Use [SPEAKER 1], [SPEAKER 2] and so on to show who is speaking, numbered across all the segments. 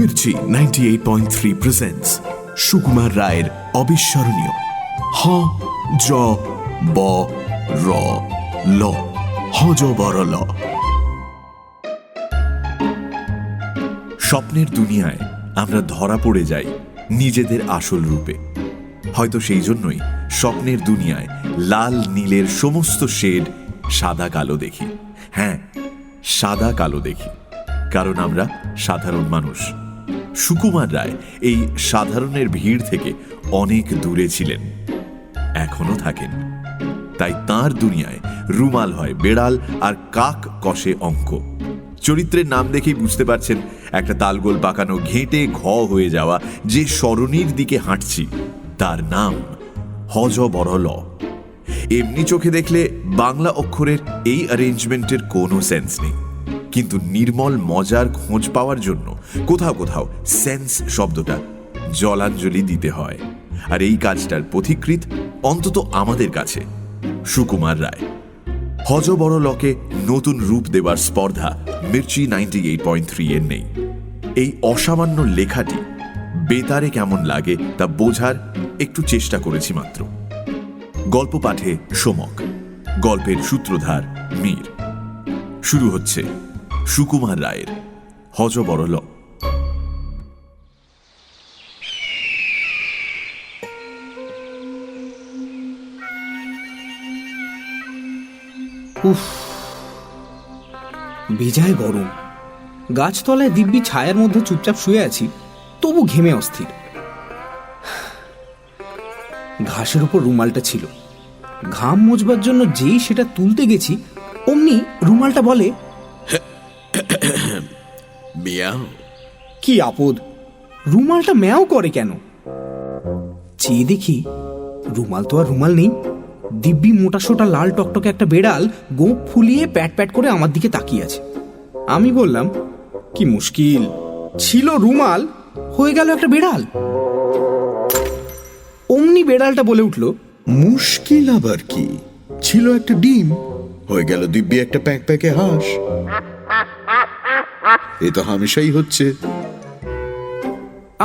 [SPEAKER 1] Mirchi 98.3 presents Sukumar রায়ের অবিস্মরণীয় হ জ ব র ল হজ বর ল। স্বপ্নের দুনিয়ায় আমরা ধরা পড়ে যাই নিজেদের আসল রূপে। হয়তো সেই জন্যই স্বপ্নের দুনিয়ায় লাল নীলের সমস্ত শেড সাদা কালো দেখি। হ্যাঁ, সাদা কালো দেখি, কারণ আমরা সাধারণ মানুষ। সুকুমার রায় এই সাধারণের ভিড় থেকে অনেক দূরে ছিলেন, এখনো থাকেন। তাই তাঁর দুনিয়ায় রুমাল হয় বেড়াল আর কাক কষে অঙ্ক। চরিত্রের নাম দেখেই বুঝতে পারছেন একটা তালগোল পাকানো ঘেঁটে ঘ হয়ে যাওয়া যে সরণির দিকে হাঁটছি তার নাম হজ বর ল। এমনি চোখে দেখলে বাংলা অক্ষরের এই অ্যারেঞ্জমেন্টের কোনো সেন্স নেই, কিন্তু নির্মল মজার খোঁজ পাওয়ার জন্য কোথাও কোথাও সেন্স শব্দটা জলাঞ্জলি দিতে হয়। আর এই কাজটার পথিকৃৎ অন্তত আমাদের কাছে সুকুমার রায়। হজ বড় লকে নতুন রূপ দেবার স্পর্ধা মির্চি 98.3 এর নেই। এই অসামান্য লেখাটি বেতারে কেমন লাগে তা বোঝার একটু চেষ্টা করেছি মাত্র। গল্প পাঠে সোমক, গল্পের সূত্রধার মীর। শুরু হচ্ছে সুকুমার রায়ের হজ বড় ল।
[SPEAKER 2] উফ, বেজায় গরম। গাছতলায় দিব্যি ছায়ার মধ্যে চুপচাপ শুয়ে আছি, তবু ঘেমে অস্থির। ঘাসের উপর রুমালটা ছিল, ঘাম মোছবার জন্য যেই সেটা তুলতে গেছি অমনি রুমালটা বলে
[SPEAKER 1] মিয়াও।
[SPEAKER 2] কি আপদ, রুমালটা ম্যাও করে কেন? চেয়ে দেখি রুমাল তো আর রুমাল নেই। দিব্যি মোটা সোটা লাল টকটকে একটা বেড়াল গোঁপ ফুলিয়ে প্যাট প্যাট করে আমার দিকে তাকিয়ে আছে। আমি বললাম, কি মুশকিল, ছিল রুমাল, হয়ে গেল একটা বেড়াল। অমনি বেড়ালটা বলে উঠল,
[SPEAKER 3] মুশকিল আবার কি, ছিল একটা ডিম, হয়ে গেল দিব্যি একটা প্যাক প্যাকে হাঁস। এ তো হামেশাই হচ্ছে।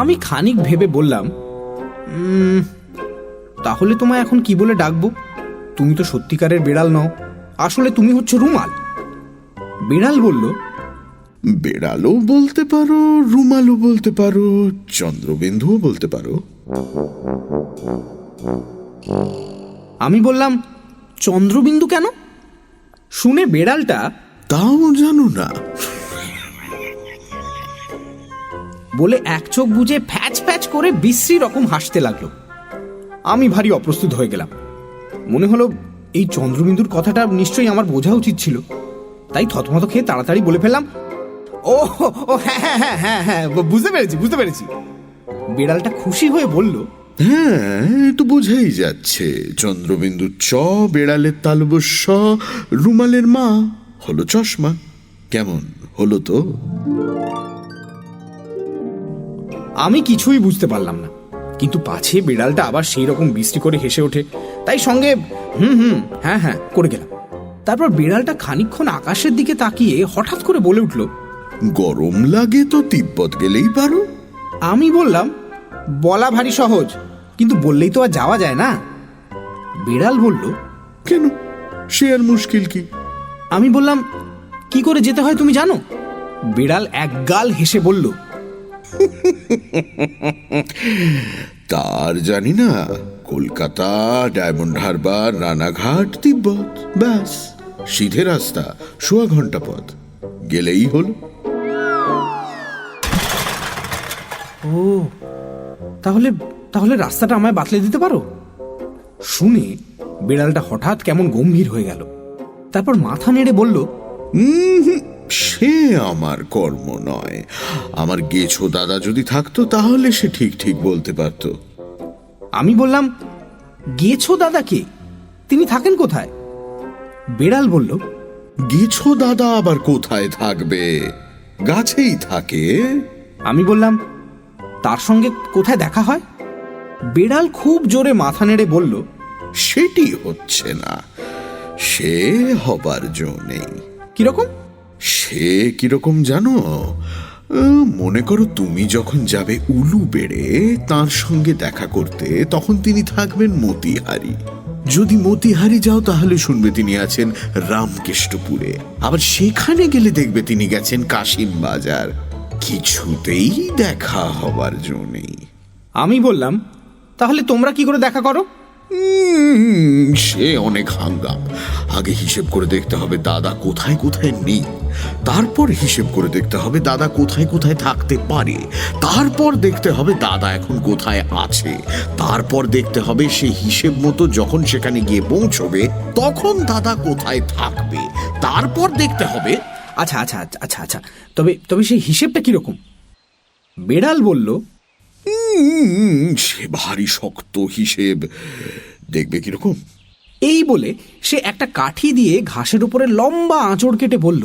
[SPEAKER 2] আমি খানিক ভেবে বললাম, তাহলে তোমায় এখন কি বলে ডাকবো? তুমি তো সত্যিকারের বেড়াল নও, আসলে তুমি হচ্ছে রুমাল। বেড়াল বলল,
[SPEAKER 3] বেড়ালও বলতে পারো, রুমালও বলতে পারো, চন্দ্রবিন্দুও বলতে পারো।
[SPEAKER 2] আমি বললাম, চন্দ্রবিন্দু কেন? শুনে বেড়ালটা
[SPEAKER 3] তাও জানো না
[SPEAKER 2] বলে এক চোখ বুজে ফ্যাচ ফ্যাচ করে বিশ্রী রকম হাসতে লাগলো। আমি ভারী অপ্রস্তুত হয়ে গেলাম। মনে হলো এই চন্দ্রবিন্দুর কথাটা নিশ্চয়ই আমার বোঝা উচিত ছিল। তাই থতমত খেয়ে তাড়াতাড়ি বলে ফেললাম, ও হ্যাঁ হ্যাঁ হ্যাঁ হ্যাঁ হ্যাঁ, বুঝতে পেরেছি। বেড়ালটা খুশি হয়ে বলল,
[SPEAKER 3] হ্যাঁ, তো বোঝাই যাচ্ছে। চন্দ্রবিন্দু চ, বেড়ালের তালবস স, রুমালের মা, হলো চশমা। কেমন হলো তো?
[SPEAKER 2] আমি কিছুই বুঝতে পারলাম না, কিন্তু পাছে বেড়ালটা আবার সেই রকম বিশ্রী করে হেসে ওঠে, তাই সঙ্গে হ্যাঁ হ্যাঁ করে গেলাম। তারপর বেড়ালটা খানিকক্ষণ আকাশের দিকে তাকিয়ে হঠাৎ করে বলে উঠল,
[SPEAKER 3] গরম লাগে তো তিব্বত গেলেই পারো।
[SPEAKER 2] আমি বললাম, বলা ভারী সহজ, কিন্তু বললেই তো আর যাওয়া যায় না। বেড়াল বলল,
[SPEAKER 3] কেন, সে আর মুশকিল কি?
[SPEAKER 2] আমি বললাম, কি করে যেতে হয় তুমি জানো? বেড়াল একগাল হেসে বলল,
[SPEAKER 3] তার জানি না, কলকাতা, ডায়মন্ড হারবার, রানাঘাট, তিব্বত, ব্যাস সিধে রাস্তা, 1.25 ঘন্টা পথ, গেলেই হলো।
[SPEAKER 2] ও, তাহলে রাস্তাটা আমায় বাতলে দিতে পারো? শুনে বেড়ালটা হঠাৎ কেমন গম্ভীর হয়ে গেল। তারপর মাথা নেড়ে বলল,
[SPEAKER 3] সে আমার কর্ম নয়। আমার গেছো দাদা যদি থাকতো তাহলে সে ঠিক ঠিক বলতে পারত।
[SPEAKER 2] আমি বললাম, গেছো দাদাকে? তিনি থাকেন কোথায়? বেড়াল বলল,
[SPEAKER 3] গেছো দাদা আবার কোথায় থাকবে, গাছেই থাকে।
[SPEAKER 2] আমি বললাম, তার সঙ্গে কোথায় দেখা হয়? বেড়াল খুব জোরে মাথা নেড়ে বলল,
[SPEAKER 3] সেটি হচ্ছে না, সে হবার জো নেই।
[SPEAKER 2] কিরকম?
[SPEAKER 3] সে কিরকম জানো? মনে করো তুমি যখন যাবে উলু বেড়ে তার সঙ্গে দেখা করতে, তখন তিনি থাকবেন মতিহারি। যদি মতিহারি যাও তাহলে শুনবে তিনি আছেন রামকেষ্টপুরে। আবার সেখানে গেলে দেখবে তিনি গেছেন কাশিম বাজার। কিছুতেই দেখা হবার জো নেই।
[SPEAKER 2] আমি বললাম, তাহলে তোমরা কি করে দেখা করো?
[SPEAKER 3] সে অনেক হাঙ্গাম। আগে হিসেব করে দেখতে হবে দাদা কোথায় কোথায় নেই, তারপর হিসেব করে দেখতে হবে দাদা কোথায় কোথায় থাকতে পারে, তারপর দেখতে হবে দাদা এখন কোথায় আছে, তারপর দেখতে হবে সে হিসেব মতো যখন সেখানে গিয়ে পৌঁছবে তখন দাদা কোথায় থাকবে, তারপর দেখতে হবে।
[SPEAKER 2] আচ্ছা আচ্ছা আচ্ছা আচ্ছা আচ্ছা, তবে তবে সেই হিসেবটা কিরকম? বেড়াল বলল,
[SPEAKER 3] সে ভারী শক্ত হিসেব, দেখবে কিরকম।
[SPEAKER 2] এই বলে সে একটা কাঠি দিয়ে ঘাসের উপরে লম্বা আঁচড় কেটে বলল,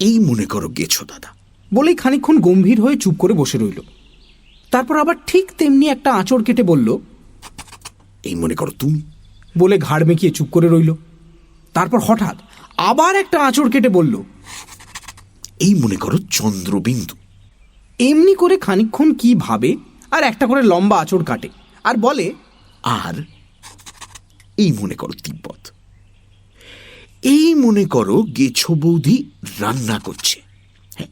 [SPEAKER 3] এই মনে করো গেছো দাদা।
[SPEAKER 2] বলেই খানিকক্ষণ গম্ভীর হয়ে চুপ করে বসে রইল। তারপর আবার ঠিক তেমনি একটা আঁচড় কেটে বলল,
[SPEAKER 3] এই মনে করো তুমি।
[SPEAKER 2] বলে ঘাড় মেকিয়ে চুপ করে রইল। তারপর হঠাৎ আবার একটা আঁচড় কেটে বলল,
[SPEAKER 3] এই মনে করো চন্দ্রবিন্দু।
[SPEAKER 2] এমনি করে খানিকক্ষণ কি ভাবে, আর একটা করে লম্বা আঁচড় কাটে আর বলে,
[SPEAKER 3] আর এই মনে করো তিব্বত। এই মনে করো গেছো বৌদি রান্না করছে। হ্যাঁ,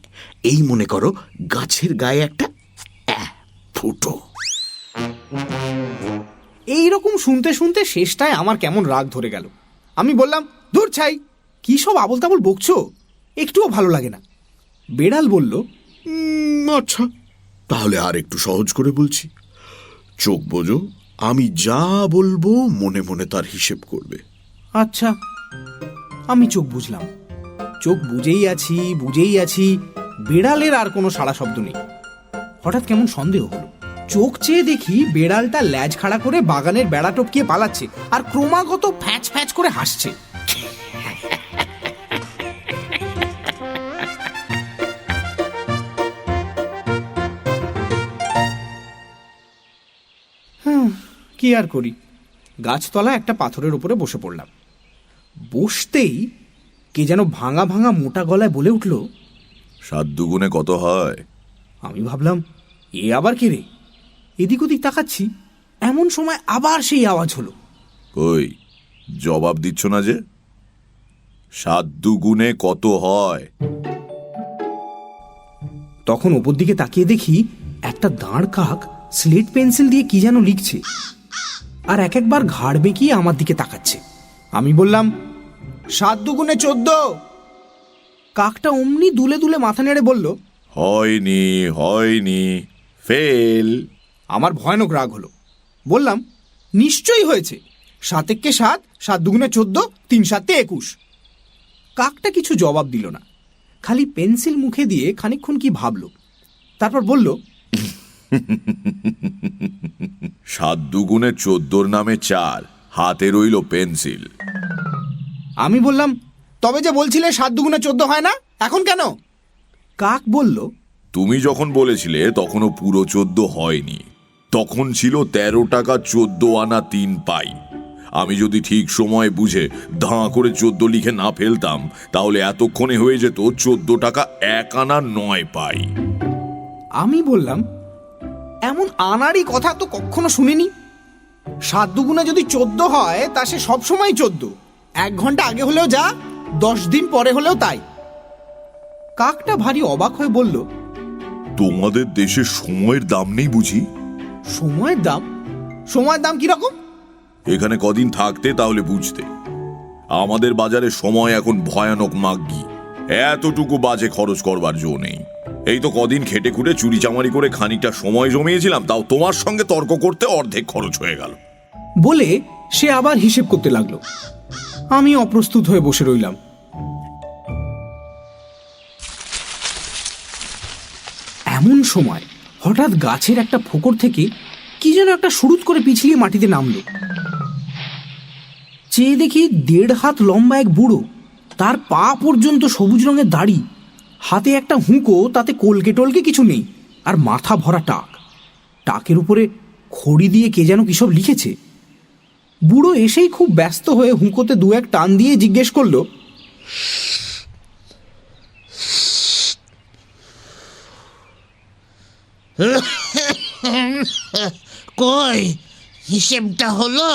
[SPEAKER 3] এই মনে করো গাছের গায়ে একটা ফুটো।
[SPEAKER 2] এইরকম শুনতে শুনতে শেষটায় আমার কেমন রাগ ধরে গেল। আমি বললাম, ধুর ছাই, কি সব আবল তাবল বকছো, একটুও ভালো লাগে না। বেড়াল বলল,
[SPEAKER 3] আচ্ছা, তাহলে আর একটু সহজ করে বলছি। চোখ বোঝো, আমি যা বলবো মনে মনে তার হিসেব করবে।
[SPEAKER 2] আচ্ছা। আমি চোখ বুঝলাম। চোখ বুঝেই আছি, বেড়ালের আর কোনো সাড়া শব্দ নেই। হঠাৎ কেমন সন্দেহ হলো। চোখ চেয়ে দেখি বেড়ালটা ল্যাজ খাড়া করে বাগানের বেড়া টপকিয়ে পালাচ্ছে আর ক্রমাগত ফ্যাচ ফ্যাচ করে হাসছে। কি আর করি, গাছতলা একটা পাথরের উপরে বসে পড়লাম। বসতেই কে যেন ভাঙা ভাঙা মোটা গলায় বলে উঠল,
[SPEAKER 1] 7 দুগুণে কত হয়?
[SPEAKER 2] আমি ভাবলাম, এ আবার কে রে? এদিক ওদিক তাকাচ্ছি, এমন সময় আবার সেই আওয়াজ হলো।
[SPEAKER 1] কই, জবাব দিচ্ছ না যে? 7 দুগুণে কত হয়?
[SPEAKER 2] তখন ওপর দিকে তাকিয়ে দেখি একটা দাঁড় কাক স্লেট পেন্সিল দিয়ে কি যেন লিখছে, আর এক একবার ঘাড় বেঁকিয়ে আমার দিকে তাকাচ্ছে। আমি বললাম, 7 দুগুণে 14। কাকটা অমনি দুলে দুলে মাথা নেড়ে বলল,
[SPEAKER 1] হয়নি, ফেল।
[SPEAKER 2] আমার ভয়ানক রাগ হলো। বললাম, নিশ্চয়ই হয়েছে, 7 একে 7, 7 দুগুণে 14, 3 7 21। কাকটা কিছু জবাব দিল না, খালি পেন্সিল মুখে দিয়ে খানিকক্ষণ কি ভাবল, তারপর বলল,
[SPEAKER 1] 7 দুগুণে 14 নামে 4, হাতে রইল পেন্সিল।
[SPEAKER 2] আমি বললাম, তবে যে বলছিলে 7 দুগুণে 14 হয় না, এখন কেন? কাক বলল,
[SPEAKER 1] তুমি যখন বলেছিলে তখনও পুরো 14 হয়নি, তখন ছিল 13 টাকা 14 আনা 3 পাই। আমি যদি ঠিক সময় বুঝে ধাঁ করে 14 লিখে না ফেলতাম তাহলে এতক্ষণে হয়ে যেত 14 টাকা 1 আনা 9 পাই।
[SPEAKER 2] আমি বললাম, এমন আনারই কথা তো কখনো শুনিনি। 7 দুগুণে যদি 14 হয় তা সে সবসময় 14, 1 ঘন্টা আগে হলেও যা, 10 দিন পরে হলেও তাই। কাকটা ভারী অবাক হয়ে বলল,
[SPEAKER 1] তোমাদের দেশে সময়ের দাম নেই বুঝি?
[SPEAKER 2] সময়ের দাম? সময়ের দাম কিরকম?
[SPEAKER 1] এখানে কদিন থাকতে তাহলে বুঝতে। আমাদের বাজারে সময় এখন ভয়ানক মাগ্গি, এতটুকু বাজে খরচ করবার জো নেই। এই তো কদিন খেটে খুঁটে চুরি চামারি করে খানিকটা সময় জমিয়েছিলাম, তাও তোমার সঙ্গে তর্ক করতে অর্ধেক খরচ হয়ে গেল।
[SPEAKER 2] বলে সে আবার হিসেব করতে লাগলো। আমি অপ্রস্তুত হয়ে বসে রইলাম। এমন সময় হঠাৎ গাছের একটা ফোকর থেকে কি যেন একটা সুরুত করে পিছলিয়ে মাটিতে নামলো। চেয়ে দেখি 1.5 হাত লম্বা এক বুড়ো, তার পা পর্যন্ত সবুজ রঙের দাড়ি, হাতে একটা হুঁকো, তাতে কলকে টলকে কিছু নেই, আর মাথা ভরা টাক। টাকের উপরে খড়ি দিয়ে কে যেন কিসব লিখেছে। বুড়ো এসেই খুব ব্যস্ত হয়ে হুঁকোতে 2-1 টান দিয়ে জিজ্ঞেস করলো,
[SPEAKER 4] কই হিসেবটা হলো?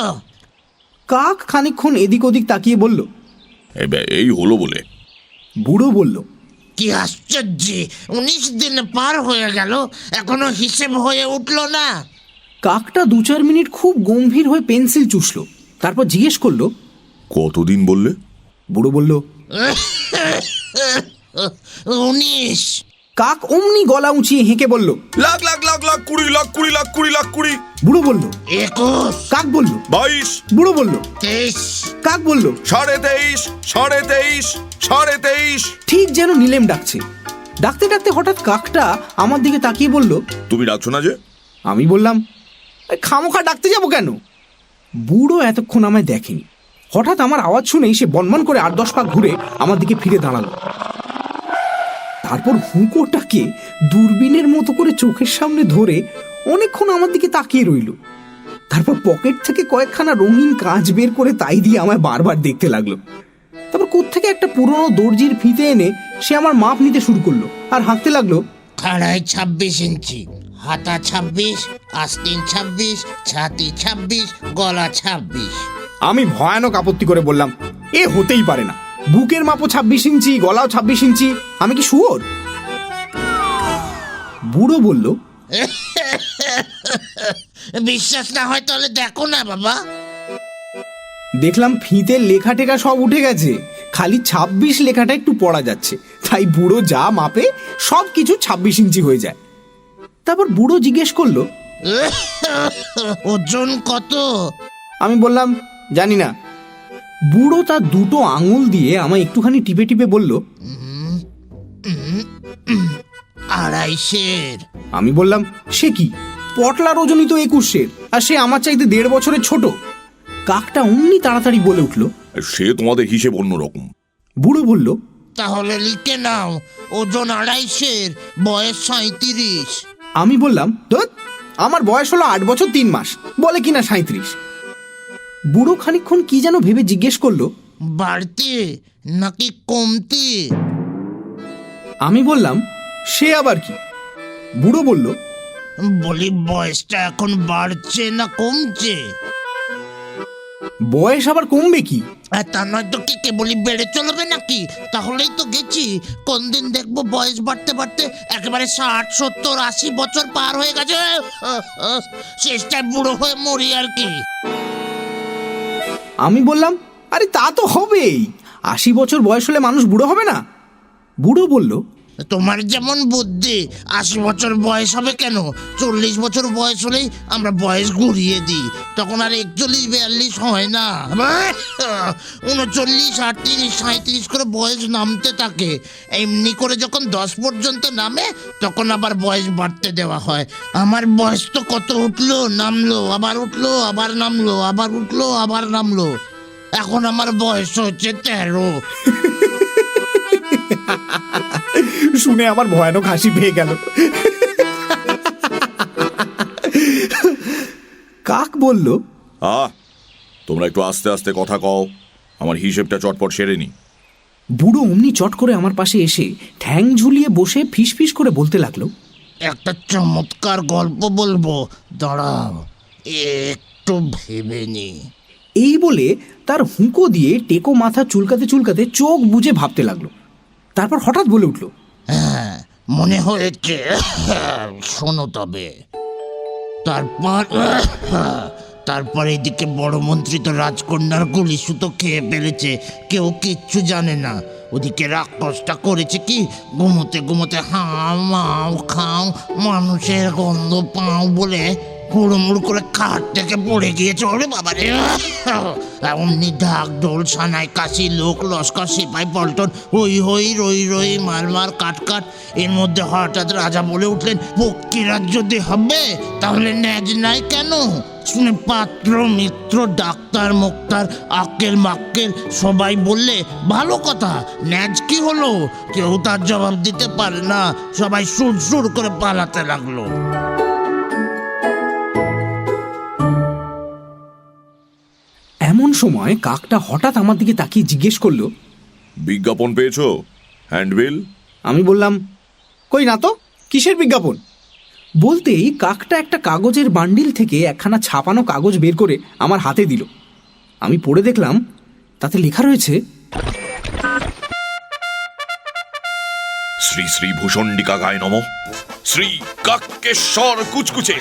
[SPEAKER 2] কাক খানিকক্ষণ এদিক ওদিক তাকিয়ে বলল,
[SPEAKER 3] এই হলো বলে।
[SPEAKER 2] বুড়ো বলল,
[SPEAKER 4] কি আশ্চর্য, 19 দিন পার হয়ে গেল, এখনো হিসেব হয়ে উঠলো না।
[SPEAKER 2] কাকটা 2-4 মিনিট খুব গম্ভীর হয়ে পেন্সিল চুষল, তারপর জিজ্ঞেস করলো,
[SPEAKER 1] কতদিন বললে?
[SPEAKER 2] বুড়ো বলল,
[SPEAKER 4] 19।
[SPEAKER 2] কাক অমনি গলা উঁচিয়ে হেঁকে বলল,
[SPEAKER 1] লাখ লাখ লাখ লাখ 20 লাখ 20 লাখ 20 লাখ 20।
[SPEAKER 2] বুড়ো বলল,
[SPEAKER 4] 21,
[SPEAKER 2] কাক বলল,
[SPEAKER 1] 22,
[SPEAKER 2] বুড়ো বলল,
[SPEAKER 4] 23।
[SPEAKER 2] কাক বলল,
[SPEAKER 1] 23.5, 23.5, 23.5।
[SPEAKER 2] ঠিক যেন নিলেম ডাকছে। ডাকতে ডাকতে হঠাৎ কাকটা আমার দিকে তাকিয়ে বলল,
[SPEAKER 1] তুমি ডাকছো না যে?
[SPEAKER 2] আমি বললাম, খামোখা ডাকতে যাব কেন? বুড়ো এতক্ষণ আমায় দেখেনি, হঠাৎ আমার আওয়াজ শুনেই সে বনবন করে 8-10 পাক ঘুরে আমার দিকে ফিরে দাঁড়ালো। তারপর হুঁকোটাকে দূরবীনের মতো করে চোখের সামনে ধরে অনেকক্ষণ আমার দিকে তাকিয়ে রইল। তারপর পকেট থেকে কয়েকখানা রঙিন কাঁচ বের করে তাই দিয়ে আমায় বারবার দেখতে লাগলো। তারপর কোত্থেকে একটা পুরনো দর্জির ফিতে এনে সে আমার মাপ নিতে শুরু করলো আর হাঁকতে লাগলো,
[SPEAKER 4] খাড়ায় 26 ইঞ্চি, হাতা 26, আস্তিন 26, ছাতি 26, গলা 26।
[SPEAKER 2] আমি ভয়ানক আপত্তি করে বললাম, এ হতেই পারে না, বুকের মাপও 26 ইঞ্চি, গলাও 26 ইঞ্চি, আমি কি শুয়োর? বুড়ো বলল,
[SPEAKER 4] বিশ্বাস না হয় তাহলে দেখো না বাবা।
[SPEAKER 2] দেখলাম ফিতে লেখা টেখা সব উঠে গেছে, খালি 26 লেখাটা একটু পড়া যাচ্ছে, তাই বুড়ো যা মাপে সব কিছু 26 ইঞ্চি হয়ে যায়। তারপর বুড়ো জিজ্ঞেস করলো,
[SPEAKER 4] ওজন কত?
[SPEAKER 2] আমি বললাম, জানি না। বুড়ো তার দুটো আঙুল দিয়ে আমায় একটুখানি টিপে টিপে বলল,
[SPEAKER 4] 250।
[SPEAKER 2] আমি বললাম, সে কি, পটলার ওজনই তো 21-এর, আর সে আমার চাইতে 1.5 বছরের ছোট। কাকটা অমনি তাড়াতাড়ি বলে উঠল,
[SPEAKER 1] সে তোমাদের হিসেব অন্যরকম।
[SPEAKER 2] বুড়ো বলল,
[SPEAKER 4] তাহলে লিখে নাও, ওজন 250, বয়স 37।
[SPEAKER 2] আমি বললাম, ধুৎ, আমার বয়স হলো 8 বছর 3 মাস, বলে কিনা 37। বুড়ো খানিকক্ষণ কি যেন ভেবে জিজ্ঞেস করলো,
[SPEAKER 4] বাড়তে নাকি কমতে?
[SPEAKER 2] আমি বললাম, সে আবার কি? বুড়ো বলল,
[SPEAKER 4] বলি বয়সটা এখন বাড়ছে না কমছে?
[SPEAKER 2] বয়স আবার কমবে কি?
[SPEAKER 4] আর তা নয় তো কি কেবলই বেড়ে চলবে নাকি? তাহলেই তো গেছি, কোন দিন দেখবো বয়স বাড়তে বাড়তে একেবারে 60, 70, 80 বছর পার হয়ে গেছে, শেষটায় বুড়ো হয়ে মরি আর কি।
[SPEAKER 2] আমি বললাম, আরে তা তো হবেই, 80 বছর বয়স হলে মানুষ বুড়ো হবে না? বুড়ো বলল,
[SPEAKER 4] তোমার যেমন বুদ্ধি, 80 বছর বয়স হবে কেন? 40 বছর বয়স হলেই আমরা বয়স ঘুরিয়ে দিই, তখন আর 41, 42 হয় না, 39, 38, 37 করে বয়স নামতে থাকে। এমনি করে যখন 10 পর্যন্ত নামে তখন আবার বয়স বাড়তে দেওয়া হয়। আমার বয়স তো কত উঠলো নামলো, আবার উঠলো আবার নামলো, আবার উঠলো আবার নামলো, এখন আমার বয়স হচ্ছে 13।
[SPEAKER 2] শুনে আমার ভয়ানক হাসি পেয়ে গেল। কাক বলল,
[SPEAKER 1] তোমরা একটু আস্তে আস্তে কথা কও, আমার হিসেবটা চটপট সেরে নি।
[SPEAKER 2] বুড়ো অমনি চট করে আমার পাশে এসে ঠ্যাং ঝুলিয়ে বসে ফিস ফিস করে বলতে লাগলো,
[SPEAKER 4] একটা চমৎকার গল্প বলবো, দাঁড়াও একটু ভেবে নি।
[SPEAKER 2] এই বলে তার হুঁকো দিয়ে টেকো মাথা চুলকাতে চুলকাতে চোখ বুজে ভাবতে লাগলো। তারপর হঠাৎ বলে উঠল,
[SPEAKER 4] হ্যাঁ মনে হয়েছে, শোনো তবে। তারপর এদিকে বড় মন্ত্রী তো রাজকন্যার গুলি সুতো খেয়ে ফেলেছে, কেউ কিচ্ছু জানে না। ওদিকে রাক্ষসটা করেছে কি, ঘুমোতে ঘুমোতে হাও মাও খাও মানুষের গন্ধ পাও বলে হুড়মুড় করে খাট থেকে পড়ে গিয়েছে। ওরে বাবারে, অমনি ঢাক ঢোল সানাই কাশি লোক লস্কর সিপাই পল্টন হই হই রই রই মার মার কাট কাট। এর মধ্যে হঠাৎ রাজা বলে উঠলেন, পক্ষীরাজ যদি হবে তাহলে ন্যাজ নাই কেন? শুনে পাত্র মিত্র ডাক্তার মোক্তার আক্কেল মাক্কেল সবাই বললে, ভালো কথা, ন্যাজ কি হলো? কেউ তার জবাব দিতে পারে না, সবাই সুর সুর করে পালাতে লাগলো।
[SPEAKER 2] এমন সময় কাকটা হঠাৎ আমার দিকে তাকিয়ে জিজ্ঞেস করলো,
[SPEAKER 1] বিজ্ঞাপন পেয়েছো? হ্যান্ডবিল?
[SPEAKER 2] আমি বললাম, কই না তো, কিসের বিজ্ঞাপন? বলতেই কাকটা একটা কাগজের বান্ডিল থেকে একখানা ছাপানো কাগজ বের করে আমার হাতে দিল। আমি পড়ে দেখলাম তাতে লেখা রয়েছে,
[SPEAKER 1] শ্রী শ্রী ভূষণ্ডিকা গায় নম। শ্রী কাকেশ্বর কুচকুচে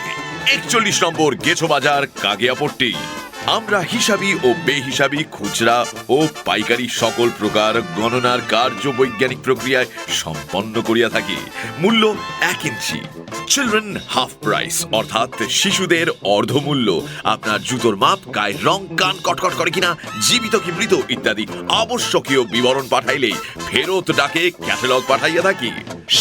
[SPEAKER 1] 41 নম্বর গেছো বাজার, কাগিয়াপট্টি। আমরা হিসাবি ও বেহিসাবি, খুচরা ও পাইকারি সকল প্রকার গণনার কার্য বৈজ্ঞানিক প্রক্রিয়ায় সম্পন্ন করিয়া থাকি। মূল্য 1 ইঞ্চি, চিলড্রেন হাফ প্রাইস, অর্থাৎ শিশুদের অর্ধমূল্য। আপনার জুতোর মাপ, গায়ের রং, কান কটকট করে কিনা, জীবিত কি মৃত ইত্যাদি আবশ্যকীয় বিবরণ পাঠাইলেই ফেরত ডাকে ক্যাটালগ পাঠাইয়া থাকি।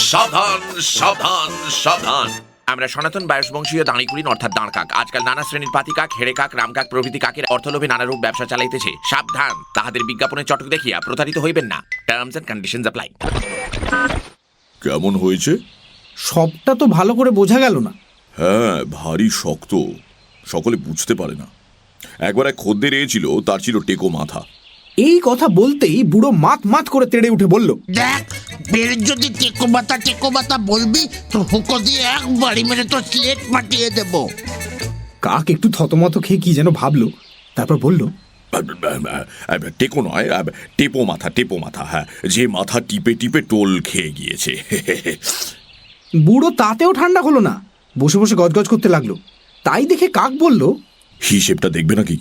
[SPEAKER 1] সাবধান সাবধান সাবধান! আমরা সনাতন বায়ুবংশীয় দাঁড়িকুড়িন অর্থাৎ দাঁড় কাক। আজকাল নানা শ্রেণীর পাতি কাক, হেড়ে কাক, রাম কাক প্রভৃতি কাকের অর্থলোভে নানারূপ ব্যবসা চালাইতেছে। সাবধান! তাহাদের বিজ্ঞাপনে চটক দেখিয়া প্রতারিত হইবেন না। Terms and conditions apply.
[SPEAKER 3] কেমন হয়েছে?
[SPEAKER 2] সবটা তো ভালো করে বোঝা গেল না।
[SPEAKER 3] হ্যাঁ, ভারী শক্ত, সকলে বুঝতে পারে না। একবার এক খদ্দের এসেছিল, তার ছিল টেকো মাথা।
[SPEAKER 2] এই কথা বলতেই বুড়ো মাত মাত করে তেড়ে উঠে বলল,
[SPEAKER 4] দেখ, বের যদি টেকো বাতা বলবি তো হুকো দিয়ে একবারই মেরে তো স্লেট পাঠিয়ে দেব।
[SPEAKER 2] কাক একটু থতমত খেয়ে কি যেন ভাবলো, তারপর বলল,
[SPEAKER 3] টেকো নয়, টেপো মাথা, টেপো মাথা। হ্যাঁ, যে মাথা টিপে টিপে টোল খেয়ে গিয়েছে।
[SPEAKER 2] বুড়ো তাতেও ঠান্ডা হলো না, বসে বসে গজগজ করতে লাগলো। তাই দেখে কাক বলল,
[SPEAKER 3] হিসেবটা দেখবে নাকি?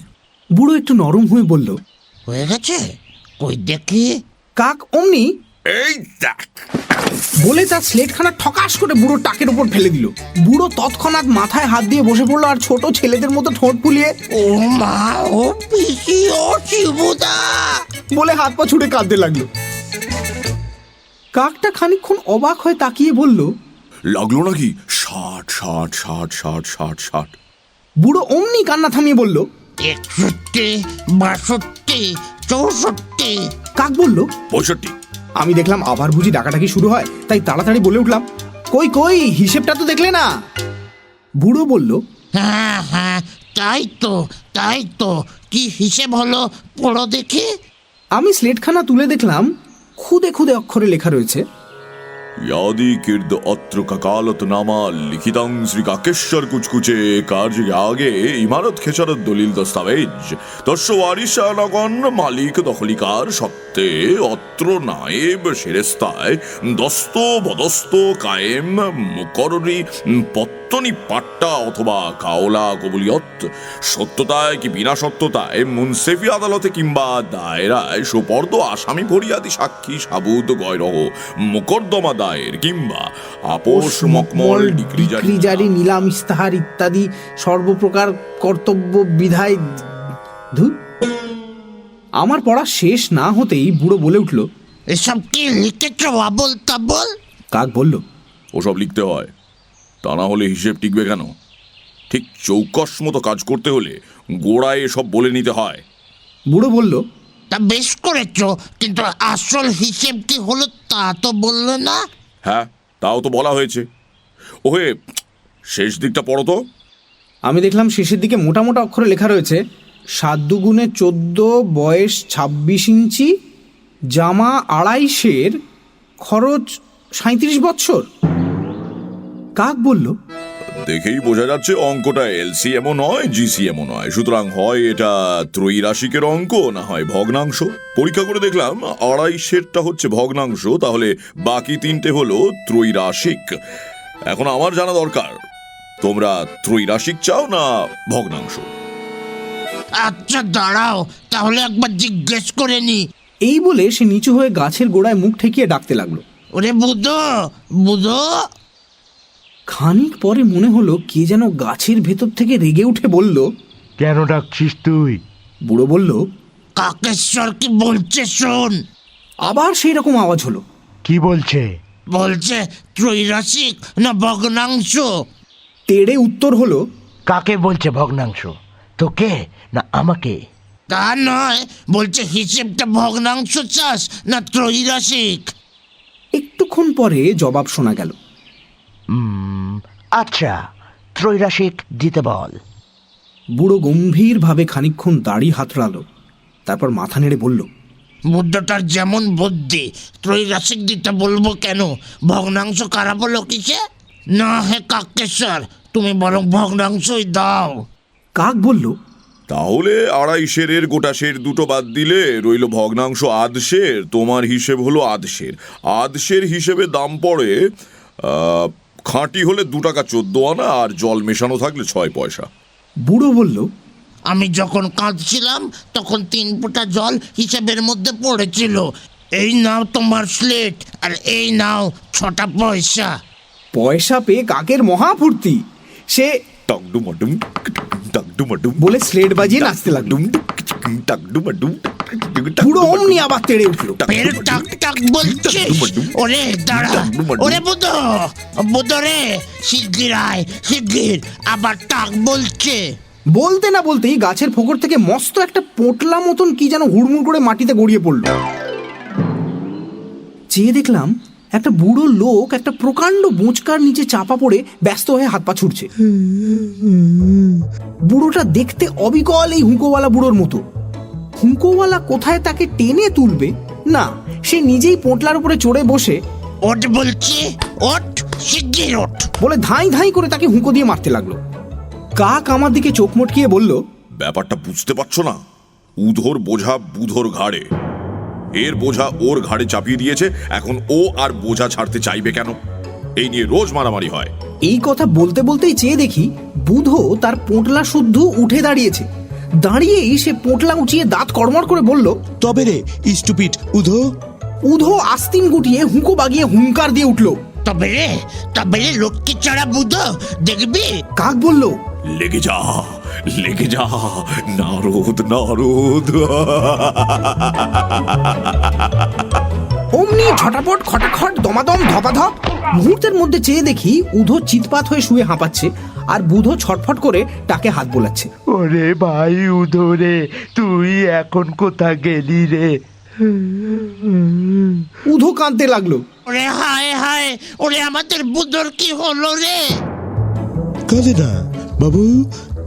[SPEAKER 2] বুড়ো একটু নরম হয়ে বলল,
[SPEAKER 4] হয়ে গেছে, কই দেখি।
[SPEAKER 2] কাক অমনি
[SPEAKER 3] এই দেখ!
[SPEAKER 2] বলে তার স্লেটখানা ঠকাস করে বুড়োর টাকের উপর ফেলে দিল। বুড়ো তৎক্ষণাৎ মাথায় হাত দিয়ে বসে পড়লো আর ছোট ছেলেদের মতো ঠোঁট ফুলিয়ে,
[SPEAKER 4] ও মা, ও পিসি, ও শিবুদা
[SPEAKER 2] বলে হাত পা ছুটে কাঁদতে লাগলো। কাকটা খানিকক্ষণ অবাক হয়ে তাকিয়ে বলল,
[SPEAKER 3] লাগলো নাকি? 60 60 60 60 60 60।
[SPEAKER 2] বুড়ো অমনি কান্না থামিয়ে বলল,
[SPEAKER 4] 61 62 64।
[SPEAKER 2] কাক বলল,
[SPEAKER 3] 65।
[SPEAKER 2] আমি দেখলাম আবার বুঝি ডাকাডাকি শুরু হয়, তাই তাড়াতাড়ি বলে উঠলাম, কই কই, হিসেবটা তো দেখলে না? বুড়ো বলল,
[SPEAKER 4] হ্যাঁ হ্যাঁ, তাই তো কি হিসেব হলো, পড়ো দেখি।
[SPEAKER 2] আমি স্লেটখানা তুলে দেখলাম খুদে খুদে অক্ষরে লেখা রয়েছে,
[SPEAKER 3] यादि कीर्द अत्र ककालत नामा लिखितं श्री काकेश्वर कुचकुचे कार्य आगे इमारत खेचारत दलिल दस्तावेज तस्व वारिशानगण मालिक दखलिकार सत्ते अत्र नायब शेरेस्ताय दस्त बदस्त कायम मुकररी पत्तनी पाट्टा अथवा काओला कबुलियत सत्यताय कि बिना सत्यताय मुनसेफी आदालते किंबा दायराय सुपर्द आसामी फरियादी साक्षी साबुत गैरह मोकद्दमा দায়ের কিংবা আপোষ মকমল ডিক্রি
[SPEAKER 2] জারি, নিলাম ইস্তাহার ইত্যাদি সর্বপ্রকার কর্তব্য বিধায়। ধুর! আমার পড়া শেষ না হতেই বুড়ো বলে উঠল,
[SPEAKER 4] এসব কি লিখেছ আবল তাবল?
[SPEAKER 2] কাক বলল,
[SPEAKER 3] ওসব লিখতে হয়, তা না হলে হিসেব টিকবে কেন? ঠিক চৌকস মতো কাজ করতে হলে গোড়ায় এসব বলে নিতে হয়।
[SPEAKER 2] বুড়ো বলল,
[SPEAKER 4] তা বেশ করেছ, কিন্তু আসল হিসেব কি হলো তা তো বললে না।
[SPEAKER 3] হ্যাঁ, তাও তো বলা হয়েছে। ওহে, শেষ দিকটা পড়ো তো।
[SPEAKER 2] আমি দেখলাম শেষের দিকে মোটা মোটা অক্ষরে লেখা রয়েছে, 7 দুগুণে 14, বয়স 26 ইঞ্চি, জামা 250, খরচ 37 বৎসর। কাক বলল,
[SPEAKER 3] দেখেই বোঝা যাচ্ছে অঙ্কটা এলসিএমও নয়, জিসিএমও নয়, সুতরাং হয় এটা ত্রৈরাশিকের অঙ্ক, না হয় ভগ্নাংশ। পরীক্ষা করে দেখলাম 250টা হচ্ছে ভগ্নাংশ, তাহলে বাকি 3টে হলো ত্রৈরাশিক। এখন আমার জানা দরকার, তোমরা ত্রৈরাশিক চাও না ভগ্নাংশ?
[SPEAKER 4] আচ্ছা দাঁড়াও, তাহলে একবার জিজ্ঞেস করে নি।
[SPEAKER 2] এই বলে সে নিচু হয়ে গাছের গোড়ায় মুখ ঠেকিয়ে ডাকতে লাগলো,
[SPEAKER 4] ওরে বুধো বুধো।
[SPEAKER 2] খানিক পরে মনে হলো কে যেন গাছের ভেতর থেকে রেগে উঠে বলল,
[SPEAKER 5] কেন ডাকছিস তুই?
[SPEAKER 2] বুড়ো বলল,
[SPEAKER 4] কাকেশ্বর কি বলছে শোন।
[SPEAKER 2] আবার সেই রকম আওয়াজ হলো।
[SPEAKER 5] কি বলছে?
[SPEAKER 4] বলছে ত্রৈরাশিক না ভগ্নাংশ।
[SPEAKER 2] তেড়ে উত্তর হলো,
[SPEAKER 5] কাকে বলছে ভগ্নাংশ? তোকে না আমাকে?
[SPEAKER 4] তা নয়, বলছে হিসেবটা ভগ্নাংশ চাস না ত্রৈরাশিক।
[SPEAKER 2] একটুক্ষণ পরে জবাব শোনা গেল,
[SPEAKER 5] আচ্ছা, ত্রৈরাশিক দিতে বল।
[SPEAKER 2] বুড়ো গম্ভীরভাবে খানিকক্ষণ দাড়ি হাতড়ালো, তারপর মাথা নেড়ে বলল,
[SPEAKER 4] বুদ্ধটার যেমন বুদ্ধি, ত্রৈরাশিক দিতে বলবো কেন? ভগ্নাংশ কারা বলো কিসে? না হে কাকেশ্বর, তুমি বরং ভগ্নাংশই দাও।
[SPEAKER 2] কাক বলল,
[SPEAKER 1] তাহলে 2.5 সেরের গোটা সের দুটো বাদ দিলে রইল ভগ্নাংশ আধ সের। তোমার হিসেব হলো আধ সের। আধ সের হিসেবে দাম পড়ে খাঁটি হলে 2 টাকা 14 আনা, আর জল মেশানো থাকলে 6 পয়সা।
[SPEAKER 2] বুড়ো বলল,
[SPEAKER 4] আমি যখন কাঁদছিলাম তখন 3 ফোঁটা জল হিসেবের মধ্যে পড়েছিল। এই নাও তোমার স্লেট, আর এই নাও 6টা পয়সা।
[SPEAKER 2] পয়সা পেয়ে কাকের মহাফূর্তি। সে
[SPEAKER 1] টাকডুমাডুম টাকডুমাডুম
[SPEAKER 2] বলে স্লেট বাজিয়ে নাচতে লাগলো।
[SPEAKER 1] টাকডুমাডুম।
[SPEAKER 2] বুড়ো অমনি আবার তেড়ে উঠলো।
[SPEAKER 4] ফের টাক টাক বলছিস? ওরে দাঁড়া, ওরে বুধো, বুধো রে, শিগগির আয়, শিগগির। আবার টাক বলছে।
[SPEAKER 2] বলতে না বলতেই গাছের ফোকর থেকে মস্ত একটা পোটলা মতন কি যেন হুড়মুড় করে মাটিতে গড়িয়ে পড়ল। চেয়ে দেখলাম একটা বুড়ো লোক একটা প্রকাণ্ড বোঁচকার নিচে চাপা পড়ে ব্যস্ত হয়ে হাত পা ছুটছে। বুড়োটা দেখতে অবিকল এই হুঁকোওয়ালা বুড়োর মতো। হুঁকোওয়ালা কোথায় তাকে টেনে তুলবে, না, সে নিজেই পোটলার উপরে চড়ে বসে
[SPEAKER 4] ওঠ বলছি, ওঠ, শিগগির ওঠ।
[SPEAKER 2] বলে ধাই ধাই করে তাকে হুঁকো দিয়ে মারতে লাগলো। কাক আমার দিকে চোখ মটকিয়ে বলল,
[SPEAKER 1] ব্যাপারটা বুঝতে পারছো না? উধোর বোঝা বুধোর ঘাড়ে, এর বোঝা ওর ঘাড়ে চাপিয়ে দিয়েছে। এখন ও আর বোঝা ছাড়তে চাইবে কেন? এই নিয়ে রোজ মারামারি হয়।
[SPEAKER 2] এই কথা বলতে বলতেই চেয়ে দেখি বুধো তার পোটলা শুদ্ধ উঠে দাঁড়িয়েছে। দাঁড়িয়েই সে পোটলা উঁচিয়ে দাঁত কড়মড় করে বলল,
[SPEAKER 6] তবে রে স্টুপিড উধো।
[SPEAKER 2] উধো আস্তিন গুটিয়ে হুঁকো বাগিয়ে হুঙ্কার দিয়ে উঠল।
[SPEAKER 4] তবে রে লক্ষ্মী ছাড়া বুধো, দেখবি?
[SPEAKER 2] কাক বলল,
[SPEAKER 1] লেগে যা, লেগে যা, নারদ নারদ।
[SPEAKER 2] অমনি ঝটাপট খটাখট দমাদম ধপাধপ। মুহূর্তের মধ্যে চেয়ে দেখি উধো চিৎপাত হয়ে শুয়ে হাঁপাচ্ছে, আর বুধো ছটফট করে তাকে হাত বোলাচ্ছে।
[SPEAKER 5] ওরে ভাই উধো রে, তুই এখন কোথা গেলি রে?
[SPEAKER 2] উধো কাঁদতে লাগলো।
[SPEAKER 4] ওরে হায় হায়, ওরে আমাদের বুধোর কি হলো রে?
[SPEAKER 6] কাঁদে না বাবু,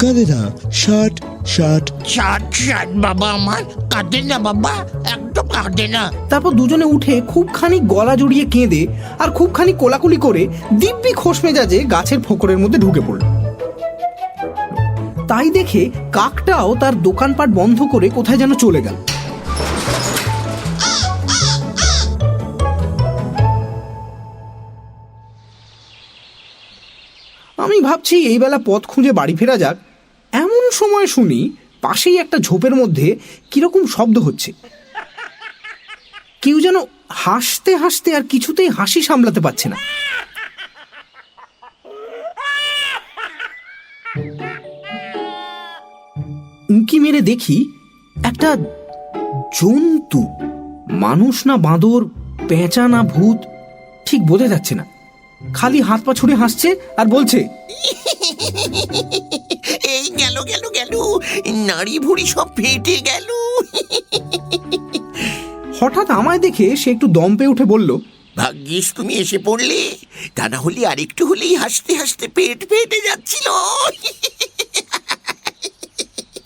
[SPEAKER 6] কাঁদে না। ষাট ষাট
[SPEAKER 4] ষাট ষাট বাবা আমার, কাঁদে না বাবা, একদম কাঁদে না।
[SPEAKER 2] তারপর দুজনে উঠে খুবখানি গলা জড়িয়ে কেঁদে আর খুবখানি কোলাকুলি করে দিব্যি খোশ মেজাজে গাছের ফোকরের মধ্যে ঢুকে পড়ল। তাই দেখে কাকটাও তার দোকানপাট বন্ধ করে কোথায় যেন চলে গেল। আমি ভাবছি এই বেলা পথ খুঁজে বাড়ি ফেরা যাক, এমন সময় শুনি পাশেই একটা ঝোপের মধ্যে কিরকম শব্দ হচ্ছে। কেউ যেন হাসতে হাসতে আর কিছুতেই হাসি সামলাতে পারছে না। উঁকি মেরে দেখি একটা জন্তু, মানুষ না বাঁদর, পেঁচা না ভূত, ঠিক বোঝা যাচ্ছে না, খালি হাত পা ছুড়ে হাসছে আর বলছে,
[SPEAKER 7] এই গেল গেল গেল, নাড়ি ভুড়ি সব ফেটে গেল।
[SPEAKER 2] হঠাৎ আমায় দেখে সে একটু দম পেয়ে উঠে বলল,
[SPEAKER 7] ভাগ্যিস তুমি এসে পড়লে, তা না হলে আরেকটু হলেই হাসতে হাসতে পেট ফেটে যাচ্ছিল।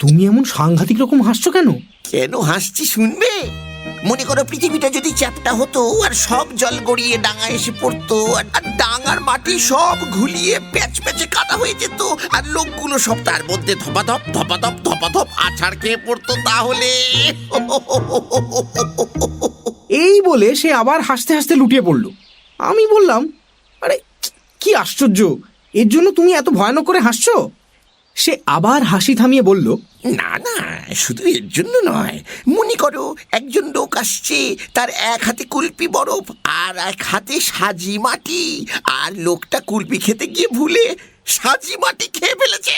[SPEAKER 2] তুমি এমন সাংঘাতিক রকম হাসছো কেন?
[SPEAKER 7] কেন হাসছি শুনবে? মনে করো পৃথিবীটা যদি চ্যাপ্টা হতো আর সব জল গড়িয়ে ডাঙা এসে পড়তো, আর ডাঙার মাটি সব ঘুলিয়ে প্যাচ প্যাচে কাদা হয়ে যেত, আর লোকগুলো সব তার মধ্যে ধপাধপ ধপাধপ ধপাধপ আছাড় খেয়ে পড়তো, তাহলে
[SPEAKER 2] এই বলে সে আবার হাসতে হাসতে লুটিয়ে পড়ল। আমি বললাম, আরে কি আশ্চর্য, এর জন্য তুমি এত ভয়ানক করে হাসছো? সে আবার হাসি থামিয়ে বলল,
[SPEAKER 7] না না, শুধু এর জন্য নয়। মনে করো একজন লোক আসছে, তার এক হাতে কুলপি বরফ আর এক হাতে সাজি মাটি, আর লোকটা কুলপি খেতে গিয়ে ভুলে সাজি মাটি খেয়ে ফেলেছে।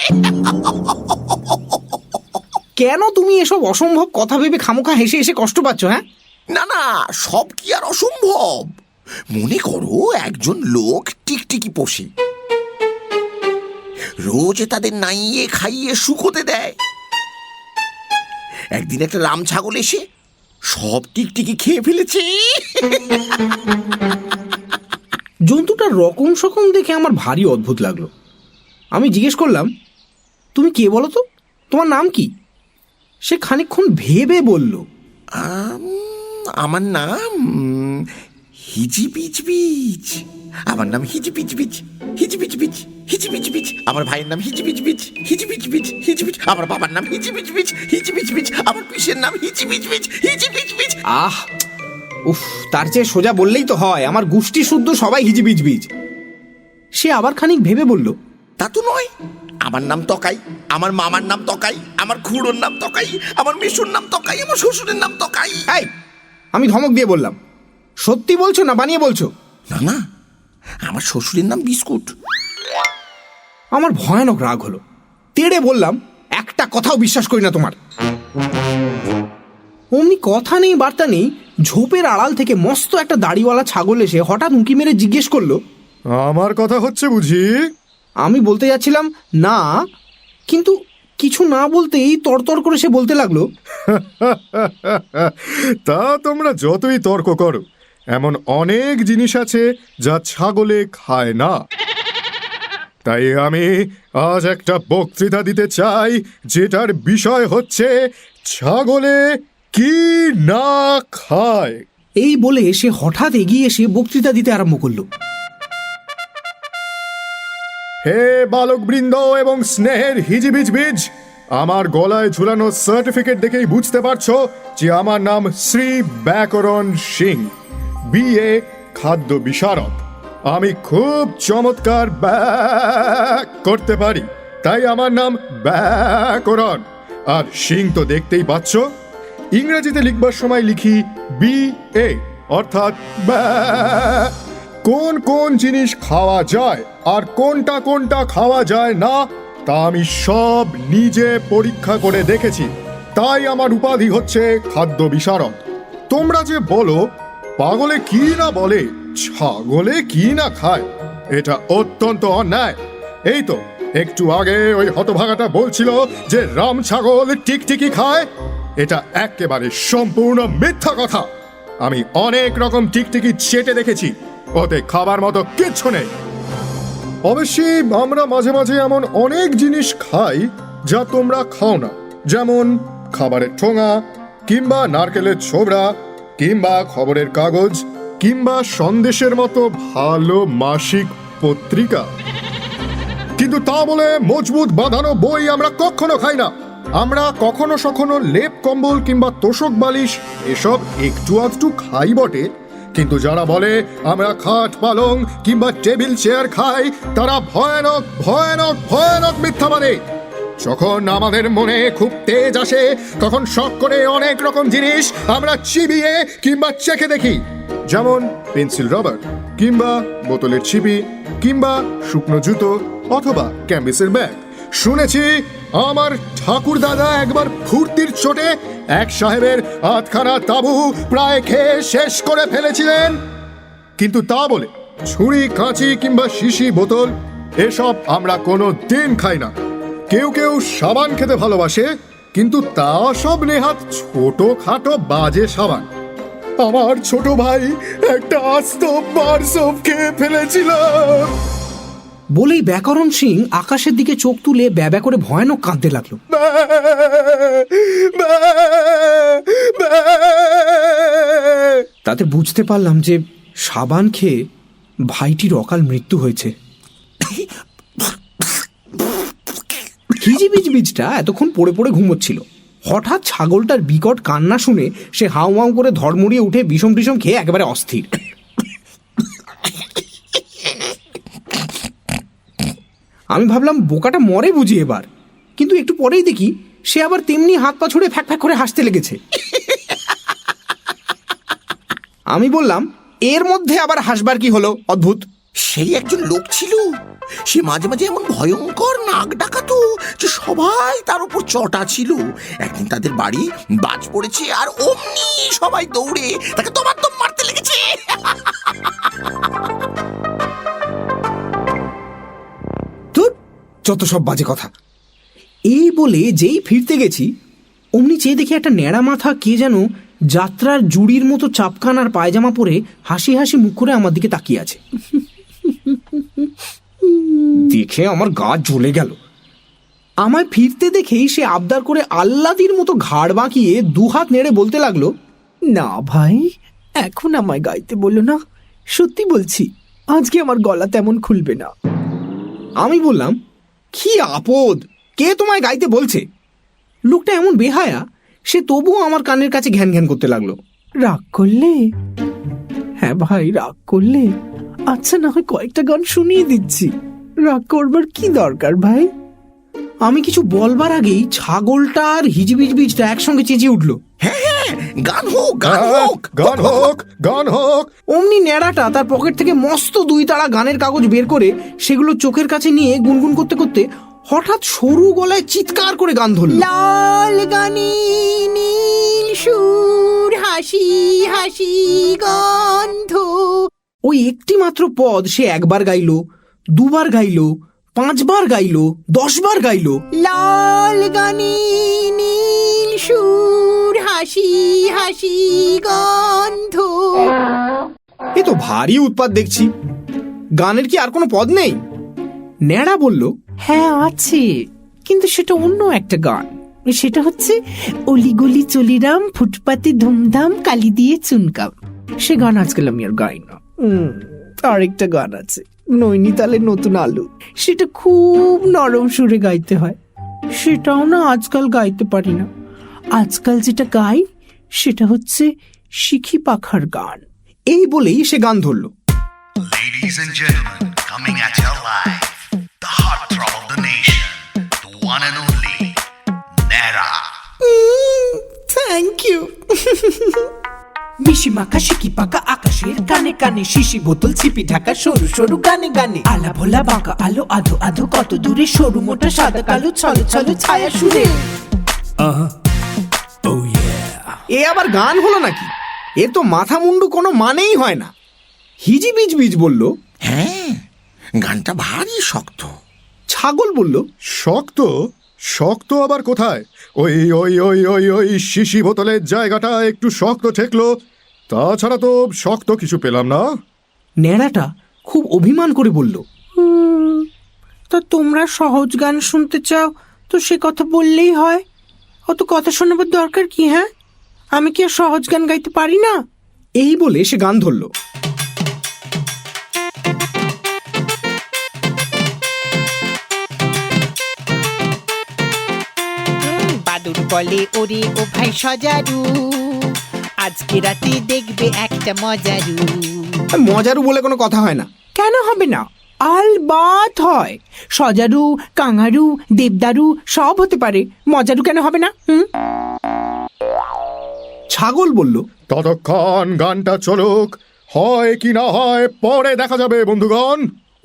[SPEAKER 2] কেন তুমি এসব অসম্ভব কথা ভেবে খামোখা হেসে হেসে কষ্ট পাচ্ছ? হ্যাঁ,
[SPEAKER 7] না না, সব কি আর অসম্ভব? মনে করো একজন লোক টিকটিকি পোষে, রোজ তাদের নাইয়ে খাইয়ে শুকোতে দেয়। একদিন একটা রাম ছাগল এসে সব টিকটিকি খেয়ে ফেলেছে।
[SPEAKER 2] জন্তুটার রকম সকম দেখে আমার ভারী অদ্ভুত লাগলো। আমি জিজ্ঞেস করলাম, তুমি কে বলো তো, তোমার নাম কি? সে খানিকক্ষণ ভেবে বলল,
[SPEAKER 7] আমার নাম হিজি বিচ বিচ। আমার নাম হিচিপিচ বিচ, হিচিপিচ বিচ, হিচিপিচ বিচ। আমার ভাইয়ের নাম হিচিপিচ বিচ, হিচিপিচ বিচ, হিচিপিচ। আমার বাবার নাম হিচিপিচ বিচ, হিচিপিচ বিচ। আমার পিসের নাম হিচিপিচ বিচ, হিচিপিচ বিচ।
[SPEAKER 2] আহ, উফ, তার চেয়ে সোজা বললেই তো হয়, আমার গোষ্ঠী শুদ্ধ সবাই হিজিবিজ বিজ। সে আবার খানিক ভেবে বলল,
[SPEAKER 7] তা তো নয়, আমার নাম তকাই, আমার মামার নাম তকাই, আমার খুড়োর নাম তকাই, আমার মেসুর নাম তকাই, আমার শ্বশুরের নাম তকাই।
[SPEAKER 2] এই, আমি ধমক দিয়ে বললাম, সত্যি বলছো না বানিয়ে বলছো?
[SPEAKER 7] না না, আমার শ্বশুরের নাম বিস্কুট।
[SPEAKER 2] আমার ভয়ানক রাগ হলো, তেড়ে বললাম, একটা কথাও বিশ্বাস করি না তোমার। অমনি কথা নেই বার্তা নেই, ঝোপের আড়াল থেকে মস্ত একটা দাড়িওয়ালা ছাগল এসে হঠাৎ উঁকি মেরে জিজ্ঞেস করলো,
[SPEAKER 8] আমার কথা হচ্ছে বুঝি?
[SPEAKER 2] আমি বলতে যাচ্ছিলাম না, কিন্তু কিছু না বলতেই তরতর করে সে বলতে লাগলো,
[SPEAKER 8] তা তোমরা যতই তর্ক করো, এমন অনেক জিনিস আছে যা ছাগলে খায় না। তাই আমি আজ একটা বক্তৃতা দিতে চাই, যেটার বিষয় হচ্ছে ছাগলে কি না খায়।
[SPEAKER 2] এই বলে সে হঠাৎ এগিয়ে এসে বক্তৃতা দিতে আরম্ভ করলো।
[SPEAKER 8] হে বালকবৃন্দ এবং স্নেহের হিজিবিজ বীজ, আমার গলায় ঝুলানো সার্টিফিকেট দেখেই বুঝতে পারছো যে আমার নাম শ্রী ব্যাকরণ সিং, বিএ খাদ্য বিশারদ। আমি খুব চমৎকার করতে পারি, তাই আমার নাম ব্যাকরণ। আর সিং তো দেখতেই পাচ্ছ। ইংরেজিতে লিখবার সময় লিখি বিএ, অর্থাৎ কোন কোন জিনিস খাওয়া যায় আর কোনটা কোনটা খাওয়া যায় না তা আমি সব নিজে পরীক্ষা করে দেখেছি, তাই আমার উপাধি হচ্ছে খাদ্য বিশারদ। তোমরা যে বলো পাগলে কি না বলে, ছাগলে কি না খায়, এটা অত্যন্ত অন্যায়। এই তো একটু আগে ওই হতভাগাটা বলছিল যে রাম ছাগল টিকটিকি খায়। এটা একেবারে সম্পূর্ণ মিথ্যা কথা। আমি অনেক রকম টিকটিকি চেটে দেখেছি, ওতে খাবার মতো কিচ্ছু নেই। অবশ্যই আমরা মাঝে মাঝে এমন অনেক জিনিস খাই যা তোমরা খাও না, যেমন খাবারের ঠোঙা, কিংবা নারকেলের ছোবড়া, কিংবা খবরের কাগজ, কিংবা সন্দেশের মতো ভালো মাসিক পত্রিকা। কিন্তু তা বলে মজবুত বাঁধানো বই আমরা কখনো খাই না। আমরা কখনো সখনো লেপ কম্বল কিংবা তোষক বালিশ এসব একটু আধটু খাই বটে, কিন্তু যারা বলে আমরা খাট পালং কিংবা টেবিল চেয়ার খাই, তারা ভয়ানক ভয়ানক ভয়ানক মিথ্যা বলে। যখন আমাদের মনে খুব তেজ আসে, তখন শখ করে অনেক রকম জিনিস আমরা চিবিয়ে কিংবা চেখে দেখি, যেমন পেন্সিল রবার, কিংবা বোতলের ছিপি, কিংবা শুকনো জুতো, অথবা ক্যাম্বিসের ব্যাগ। শুনেছি আমার ঠাকুর দাদা একবার ফুর্তির চোটে এক সাহেবের আধখানা তাঁবু প্রায় খেয়ে শেষ করে ফেলেছিলেন। কিন্তু তা বলে ছুরি, কাঁচি কিংবা শিশি, বোতল এসব আমরা কোনো দিন খাই না। কেউ কেউ সাবান খেতে ভালোবাসে, কিন্তু তা সব নেহাত ছোট খাটো বাজে সাবান। আমার ছোট ভাই একটা আস্ত বার সোপ খেয়ে ফেলেছিল।
[SPEAKER 2] বলেই ব্যাকরণ সিং আকাশের দিকে চোখ তুলে ব্যাব্যা করে ভয়ানক কাঁদতে লাগলো। তাতে বুঝতে পারলাম যে সাবান খেয়ে ভাইটির অকাল মৃত্যু হয়েছে। হিজিবিজ বীজটা এতক্ষণ পড়ে পড়ে ঘুমোচ্ছিল। হঠাৎ ছাগলটার বিকট কান্না শুনে সে হাউ হাউ করে ধড়মড়িয়ে উঠে বিষম টিসম খেয়ে একেবারে অস্থির। আমি ভাবলাম বোকাটা মরে বুঝি এবার, কিন্তু একটু পরেই দেখি সে আবার তেমনি হাত পা ছুড়ে ফ্যাক ফ্যাক করে হাসতে লেগেছে। আমি বললাম, এর মধ্যে আবার হাসবার কি হলো অদ্ভুত?
[SPEAKER 7] সেই একজন লোক ছিল, সে মাঝে মাঝে এমন ভয়ঙ্কর নাক ডাকাতো যে সবাই তার উপর চটা ছিল। একদিন তাদের বাড়ি বাজ পড়েছে, আর অমনি সবাই দৌড়ে তাকে দমাদম মারতে লেগেছে।
[SPEAKER 2] তোর যত সব বাজে কথা। এই বলে যেই ফিরতে গেছি, অমনি চেয়ে দেখি একটা ন্যাড়া মাথা কে যেন যাত্রার জুড়ির মতো চাপকান আর পায়জামা পরে হাসি হাসি মুখ করে আমার দিকে তাকিয়ে আছে। দেখে আমার গা জ্বলে গেল। আমায় ফিরতে দেখেই সে আবদার করে আল্লাদির মতো ঘাড় বাঁকিয়ে দুহাত নেড়ে বলতে লাগলো,
[SPEAKER 9] না ভাই, এখন আমায় গাইতে বলো না, সত্যি বলছি
[SPEAKER 2] আজকে আমার গলা তেমন খুলবে না। আমি বললাম, কি আপদ, কে তোমায় গাইতে বলছে? লোকটা এমন বেহায়া, সে তবুও আমার কানের কাছে ঘ্যান ঘ্যান করতে লাগলো। রাগ করলে? হ্যাঁ ভাই, রাগ করলে? আচ্ছা, না হয় কয়েকটা গান শুনিয়ে দিচ্ছি। রাগ করবার কি দরকার ভাই? আমি কিছু বলবার আগেই ছাগলটা আর হিজিবিজবিজটা একসঙ্গে চেঁচিয়ে উঠলো,
[SPEAKER 7] হ্যাঁ হ্যাঁ, গান হোক, গান হোক,
[SPEAKER 8] গান হোক, গান হোক।
[SPEAKER 2] অমনি ন্যাড়াটা তার পকেট থেকে মস্ত 2 তাড়া গানের কাগজ বের করে সেগুলো চোখের কাছে নিয়ে গুনগুন করতে করতে হঠাৎ সরু গলায় চিৎকার করে গান ধরল। লাল গানে নীল সুর, হাসি হাসি গন্ধ। ওই একটি মাত্র পদ সে একবার গাইলো, 2 বার গাইলো, 5 বার গাইলো, 10 বার গাইলো। লাল গানে নীল সুর, হাসি হাসি গন্ধ। এ তো ভারী উৎপাত দেখছি। গানের কি আর কোনো পদ নেই? ন্যাড়া বলল, হ্যাঁ আছে, কিন্তু সেটা অন্য একটা গান। সেটা হচ্ছে অলিগলি চলিরাম, ফুটপাতে ধুমধাম, কালি দিয়ে চুনকাম। সে গান আজকাল আমি আর গাই না। আরেকটা গান আছে, নৈনিতালের নতুন আলু। সেটা খুব নরম সুরে গাইতে হয়। সেটাও না আজকাল গাইতে পারি না। আজকাল যেটা গাই সেটা হচ্ছে শিখি পাখার গান। এই বলেই সে গান ধরল।
[SPEAKER 9] Ladies and gentlemen, coming at you live, the heartthrob of the nation, the one and only Nera.
[SPEAKER 2] Thank you. মিশি মাখা শিকি পাকা আকাশের কানে কানে, শিশি বোতল ছিপি ঢাকা সরু সরু গানে গানে, আলা ভোলা বাঁকা আলো আধো আধো, কত দূরে সরু মোটা সাদা কালো, ছলো ছলো ছায়া সুরে। এ আবার গান হলো নাকি? এ তো মাথা মুন্ডু কোনো মানেই হয় না। হিজি বিজ বিজ বলল,
[SPEAKER 7] হ্যাঁ, গানটা ভারী শক্ত।
[SPEAKER 2] ছাগল বলল,
[SPEAKER 8] শক্ত? শক্ত আবার কোথায়? ওই ওই ওই ওই ওই শিশি বোতলের জায়গাটা একটু শক্ত ঠেকলো, তাছাড়া তো শক্ত কিছু পেলাম না।
[SPEAKER 2] ন্যাড়াটা খুব অভিমান করে বলল, তা তোমরা সহজ গান শুনতে চাও তো সে কথা বললেই হয়। অত কথা শোনাবার দরকার কি? হ্যাঁ, আমি কি আর সহজ গান গাইতে পারি না? এই বলে সে গান ধরল।
[SPEAKER 10] বাদুর বলে, ওরে ও ভাই সজারু, আজকে রাতে দেখবে একটা মজারু।
[SPEAKER 2] মজারু বলে কোনো কথা হয় না। কেন হবে না? আলবাত হয়। সজারু, কাঙারু, দেবদারু সব হতে পারে, মজারু কেন হবে না? ছাগল বলল,
[SPEAKER 8] ততক্ষণ গানটা চলুক, হয় কি না হয় পরে দেখা যাবে বন্ধুগণ।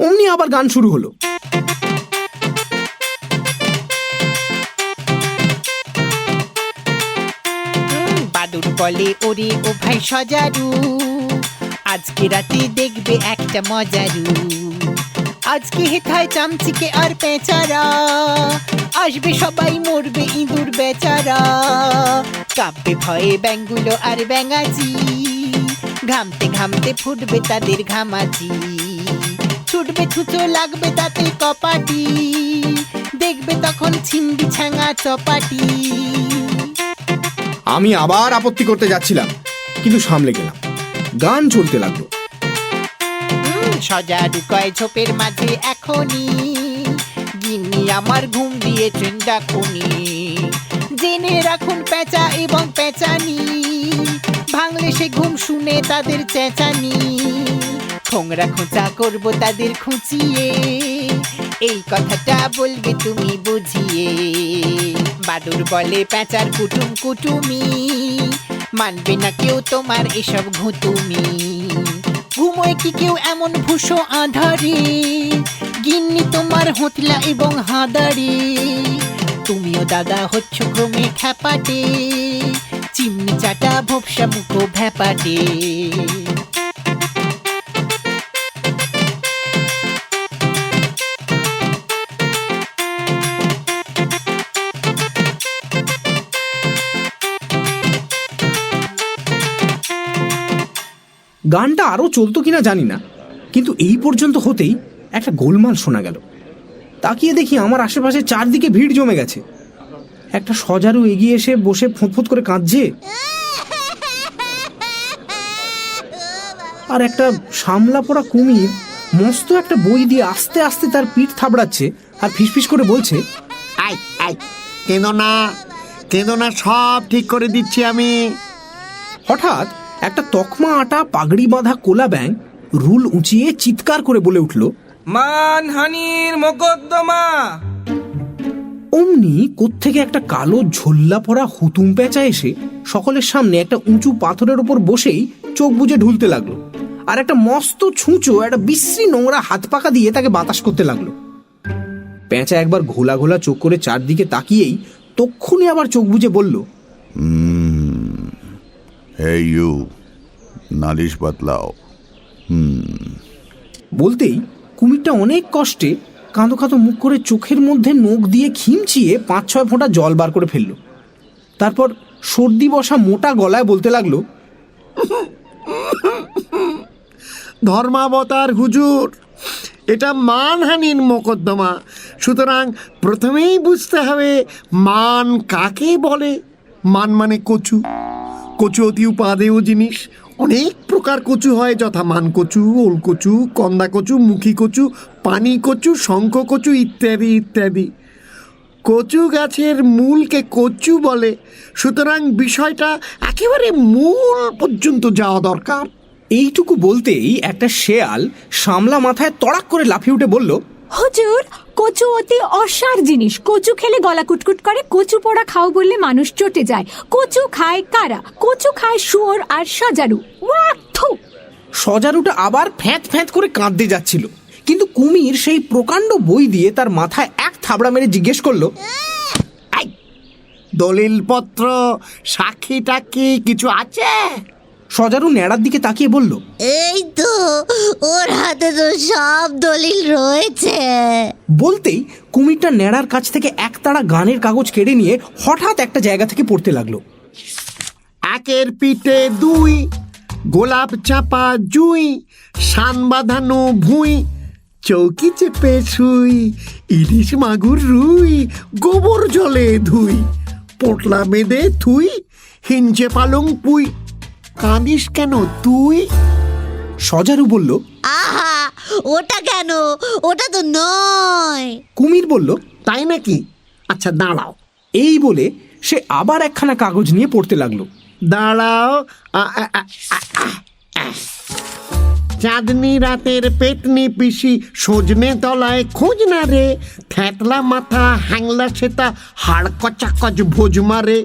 [SPEAKER 2] অমনি আবার গান শুরু হলো।
[SPEAKER 10] বাদুর বলে, ওরে ও ভাই সজারু, আজকে রাতে দেখবে একটা মজারু। আজকে হেথায় চামচিকে আর পেঁচারা, আসবে সবাই, মরবে ইঁদুর বেচারা। কাঁপবে ভয়ে ব্যাঙগুলো আর ব্যাঙাচি, ঘামতে ঘামতে ফুটবে তাদের ঘামাচি। ছুটবে ছুঁচো, লাগবে তাতে কপাটি, দেখবে তখন ছিন্দি ছাঙা চপাটি।
[SPEAKER 2] আমি আবার আপত্তি করতে যাচ্ছিলাম, কিন্তু সামলে গেলাম। গান চলতে লাগলো।
[SPEAKER 10] সজারু কয় ঝোপের মাঝে এখনই, গিন্নি আমার ঘুম দিয়েছেন ডাকুনি। জেনে রাখুন পেঁচা এবং পেঁচানি, ভাঙলে সে ঘুম শুনে তাদের চেঁচানি। খোংরা খোঁচা করবো তাদের খুঁচিয়ে, এই কথাটা বলবে তুমি বুঝিয়ে। বাদুর বলে, পেঁচার কুটুম কুটুমি, মানবে না কেউ তোমার এসব ঘুতুমি। ঘুমোয় কি কেউ এমন ভুষো আধারে, গিন্নি তোমার হোঁতলা এবং হাঁদারে। তুমিও দাদা হচ্ছ ক্রমে খ্যাপাটে, চিমনি চাটা ভোপসা মুখো ভ্যাপাটে।
[SPEAKER 2] গানটা আরো চলতো কিনা জানি না, কিন্তু এই পর্যন্ত হতেই একটা গোলমাল শোনা গেল। তাকিয়ে দেখি আমার আশেপাশে চারদিকে ভিড় জমে গেছে। একটা সজারু এগিয়ে এসে বসে ফুঁতফুঁত করে কাঁদছে, আর একটা সামলা পড়া কুমির মস্ত একটা বই দিয়ে আস্তে আস্তে তার পিঠ থাবড়াচ্ছে আর ফিসফিস করে বলছে,
[SPEAKER 7] আই আই কেঁদো না, সব ঠিক করে দিচ্ছি আমি।
[SPEAKER 2] হঠাৎ একটা তকমা আটা পাগড়ি বাঁধা কোলা ব্যাং রুল উঁচিয়ে চিৎকার করে বলে উঠল,
[SPEAKER 11] মানহানির মোকদ্দমা।
[SPEAKER 2] অমনি কোত্থেকে একটা কালো ঝোল্লা পরা হুতুম পেঁচা এসে সকলের সামনে একটা উঁচু পাথরের ওপর বসেই চোখ বুজে ঢুলতে লাগলো, আর একটা মস্ত ছুঁচো একটা বিশ্রী নোংরা হাত পাকা দিয়ে তাকে বাতাস করতে লাগলো। পেঁচা একবার ঘোলা ঘোলা চোখ করে চারদিকে তাকিয়েই তক্ষুনি আবার চোখ বুজে বলল,
[SPEAKER 3] এই ইউ, নালিশ বাতলাও।
[SPEAKER 2] বলতেই কুমিরটা অনেক কষ্টে কাঁদো কাঁদো মুখ করে চোখের মধ্যে নখ দিয়ে খিমচিয়ে 5-6 ফোঁটা জল বার করে ফেলল। তারপর সর্দি বসা মোটা গলায় বলতে লাগলো,
[SPEAKER 7] ধর্মাবতার হুজুর, এটা মানহানির মোকদ্দমা, সুতরাং প্রথমেই বুঝতে হবে মান কাকে বলে। মান মানে কচু। কচু অতি উপাদেয় জিনিস। অনেক প্রকার কচু হয়, যথা মান কচু, ওল কচু, কন্দা কচু, মুখী কচু, পানি কচু, শঙ্খ কচু ইত্যাদি ইত্যাদি। কচু গাছের মূলকে কচু বলে, সুতরাং বিষয়টা একেবারে মূল পর্যন্ত যাওয়া দরকার।
[SPEAKER 2] এইটুকু বলতেই একটা শেয়াল সামলা মাথায় তড়াক করে লাফিয়ে উঠে বলল,
[SPEAKER 12] হুজুর, কচু অতি অসার জিনিস। কচু খেলে গলা কুটকুট করে। কচু পোড়া খাও বললে মানুষ চটে যায়। কচু খায় কারা? কচু খায় শুয়োর আর সজারু।
[SPEAKER 2] সজারুটা আবার ফ্যাঁত ফ্যাঁত করে কাঁদতে যাচ্ছিল, কিন্তু কুমির সেই প্রকাণ্ড বই দিয়ে তার মাথায় এক থাবড়া মেরে জিজ্ঞেস করলো,
[SPEAKER 7] দলিলপত্র, সাক্ষী টাক্ষী কিছু আছে?
[SPEAKER 2] সজারু ন্যাড়ার দিকে তাকিয়ে বলল,
[SPEAKER 12] এই তো, ওর হাতে তো সব দলিল রয়েছে।
[SPEAKER 2] বলতেই কুমিরটা ন্যাড়ার কাছ থেকে একতাড়া গানের কাগজ কেড়ে নিয়ে হঠাৎ একটা জায়গা থেকে পড়তে লাগলো।
[SPEAKER 7] একের পিঠে দুই, গোলাপ চাপা জুই, শান বাঁধানো ভুঁই, চৌকি চেপে শুই, ইলিশ মাগুর রুই, গোবর জলে ধুই, পোটলা বেঁধে থুই, হিঞ্চে পালং পুই। কাঁদিস কেন তুই?
[SPEAKER 2] সজারু বলল,
[SPEAKER 12] আহা, ওটা কেন? ওটা তো নয়।
[SPEAKER 2] কুমির বলল,
[SPEAKER 7] তাই নাকি? আচ্ছা দাঁড়াও।
[SPEAKER 2] এই বলে সে আবার একখানা কাগজ নিয়ে পড়তে লাগলো।
[SPEAKER 7] দাঁড়াও। চাঁদনি রাতের পেটনি পিসি, সজনে তলায় খোঁজ না রে, থ্যাতলা মাথা হ্যাংলা সেতা, হাড় কচাকচ ভোজ মারে,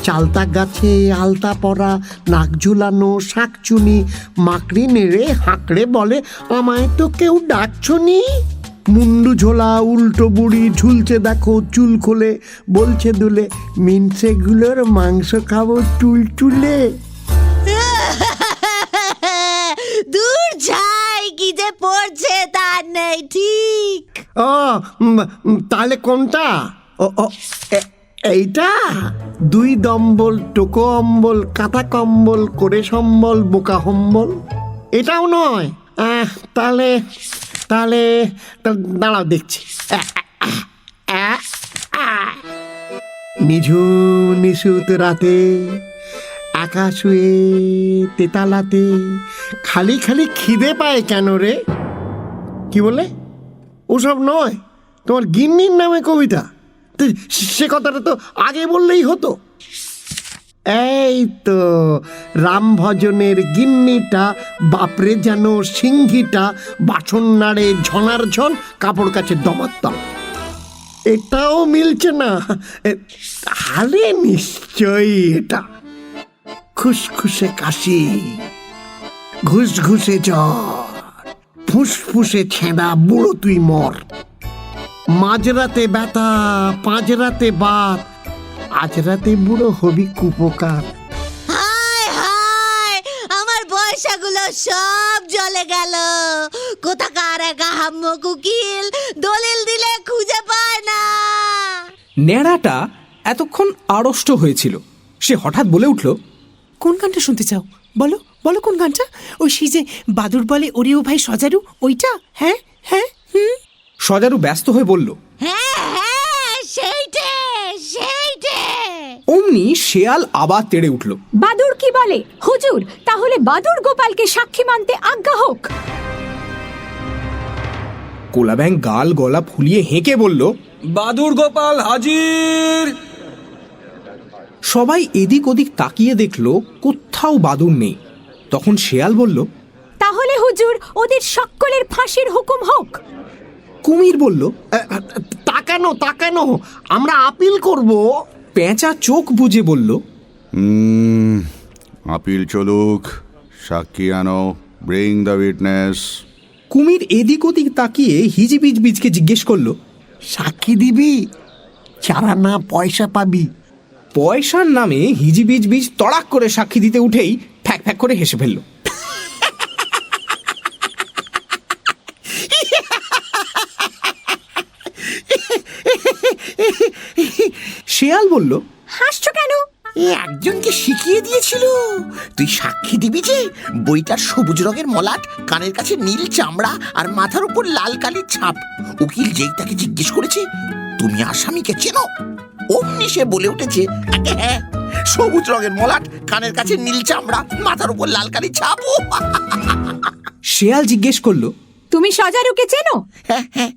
[SPEAKER 7] চালতা গাছে আলতা পরা, নাক ঝুলানো শাকচুনি, মাকড়ি নেড়ে হাঁকড়ে বলে আমায় তো কেউ ডাকছনি। মুন্ডু ঝোলা উল্টো বুড়ি, ঝুলছে দেখো চুল খুলে, বলছে দুলে মিনসেগুলোর মাংস খাবো টুলটুলে।
[SPEAKER 12] দূর যাই, কি যে পড়ছে তার নেই ঠিক।
[SPEAKER 7] ও তাহলে কোনটা? এইটা? দুই দম্বল টোকো অম্বল, কাঁথা কম্বল করে সম্বল বোকা হম্বল। এটাও নয়? তাহলে তাহলে দাঁড়াও দেখছি। নিঝুম নিশুত রাতে, একা শুয়ে তেতালাতে, খালি খালি খিদে পায় কেন রে? কি বলে? ওসব নয়, তোমার গিন্নির নামে কবিতা। সে কথাটা তো আগে বললেই হতো। এই তো রাম ভজনের গিন্নিটা, বাপরে যেন সিংহিটা, বাসন নাড়ে ঝনার ঝন, কাপড় কাছে দমাত্তম। এটাও মিলছে না। আরে নিশ্চয়ই এটা। খুসখুসে কাশি, ঘুষঘুষে জ্বর, ফুসফুসে ছেঁদা, বুড়ো তুই মর, মাঝরাতে ব্যথা, পাঁচরাতে বাত, আজ রাতে বুড়ো হবি কুপোকার।
[SPEAKER 12] হায় হায়, আমার পয়সাগুলো সব জলে গেল। কোথাকার একা হাম্ম কুকিল, দলিল দিলে খুঁজে পায় না।
[SPEAKER 2] ন্যাড়াটা এতক্ষণ আড়ষ্ট হয়েছিল। সে হঠাৎ বলে উঠল,
[SPEAKER 11] কোন গানটা শুনতে চাও? বলো বলো, কোন গানটা? ওই সেই যে বাদুর বলে ওরে ও ভাই সজারু, ওইটা? হ্যাঁ হ্যাঁ।
[SPEAKER 2] সজারু ব্যস্ত হয়ে বলল,
[SPEAKER 12] হ্যাঁ হ্যাঁ, সেইটে সেইটে।
[SPEAKER 2] অমনি শেয়াল আবার তেড়ে উঠল,
[SPEAKER 12] বাদুর কি বলে? হুজুর, তাহলে বাদুর গোপালকে সাক্ষী মানতে আজ্ঞা হোক।
[SPEAKER 2] কোলা ব্যাং গাল গলা ফুলিয়ে হেঁকে বলল,
[SPEAKER 13] বাদুর গোপাল হাজির।
[SPEAKER 2] সবাই এদিক ওদিক তাকিয়ে দেখল কোথাও বাদুর নেই। তখন শেয়াল বলল,
[SPEAKER 12] তাহলে হুজুর ওদের সকলের ফাঁসির হুকুম হোক।
[SPEAKER 2] কুমির বলল,
[SPEAKER 7] তাকানো তাকানো, আমরা আপিল করব।
[SPEAKER 2] পেঁচা চোখ বুজে বলল,
[SPEAKER 14] আপিল চলুক, সাক্ষী আনো, ব্রিং দ্য উইটনেস।
[SPEAKER 2] কুমির এদিক ওদিক তাকিয়ে হিজিবিজবিজকে জিজ্ঞেস করলো,
[SPEAKER 7] সাক্ষী দিবি, চারা না পয়সা পাবি?
[SPEAKER 2] পয়সার নামে হিজিবিজবিজ তড়াক করে সাক্ষী দিতে উঠেই ফ্যাক ফ্যাক করে হেসে ফেলল। শেয়াল বলল,
[SPEAKER 12] হাসছো কেন?
[SPEAKER 7] একজনকে শিখিয়ে দিয়েছিল, তুই সাক্ষী দিবি যে বইটার সবুজ রঙের মলাট, কানের কাছে নীল চামড়া আর মাথার উপর লাল কালির ছাপ। উকিল যেই তাকে জিজ্ঞেস করেছে, তুমি আসামিকে চেনো? অমনি সে বলে উঠেছে, হ্যাঁ, সবুজ রঙের মলাট, কানের কাছে নীল চামড়া, মাথার উপর লাল কালির ছাপ।
[SPEAKER 2] শেয়াল জিজ্ঞেস করলো,
[SPEAKER 12] তুমি সজারুকে চেনো?
[SPEAKER 7] হ্যাঁ হ্যাঁ,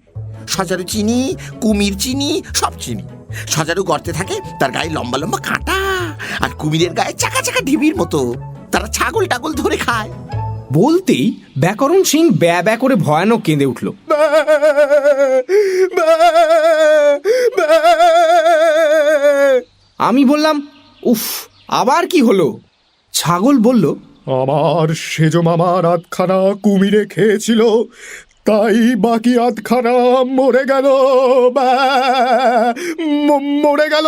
[SPEAKER 7] সজারু চিনি, কুমির চিনি, সব চিনি। সজারু গর্তে থাকে, তার গায়ে লম্বা লম্বা কাঁটা, আর কুমিরের গায়ে চাকা চাকা ঢিবির মতো। তারা ছাগল টাগল ধরে খায়।
[SPEAKER 2] বলতেই ব্যাকরণ সিং ব্যা ব্যা করে ভয়ানক কেঁদে উঠল। আমি বললাম, উফ, আবার কি হলো? ছাগল বলল,
[SPEAKER 8] আমার সেজ মামার আধখানা কুমিরে খেয়েছিল, তাই বাকি আধখানা মরে গেল, মরে গেল।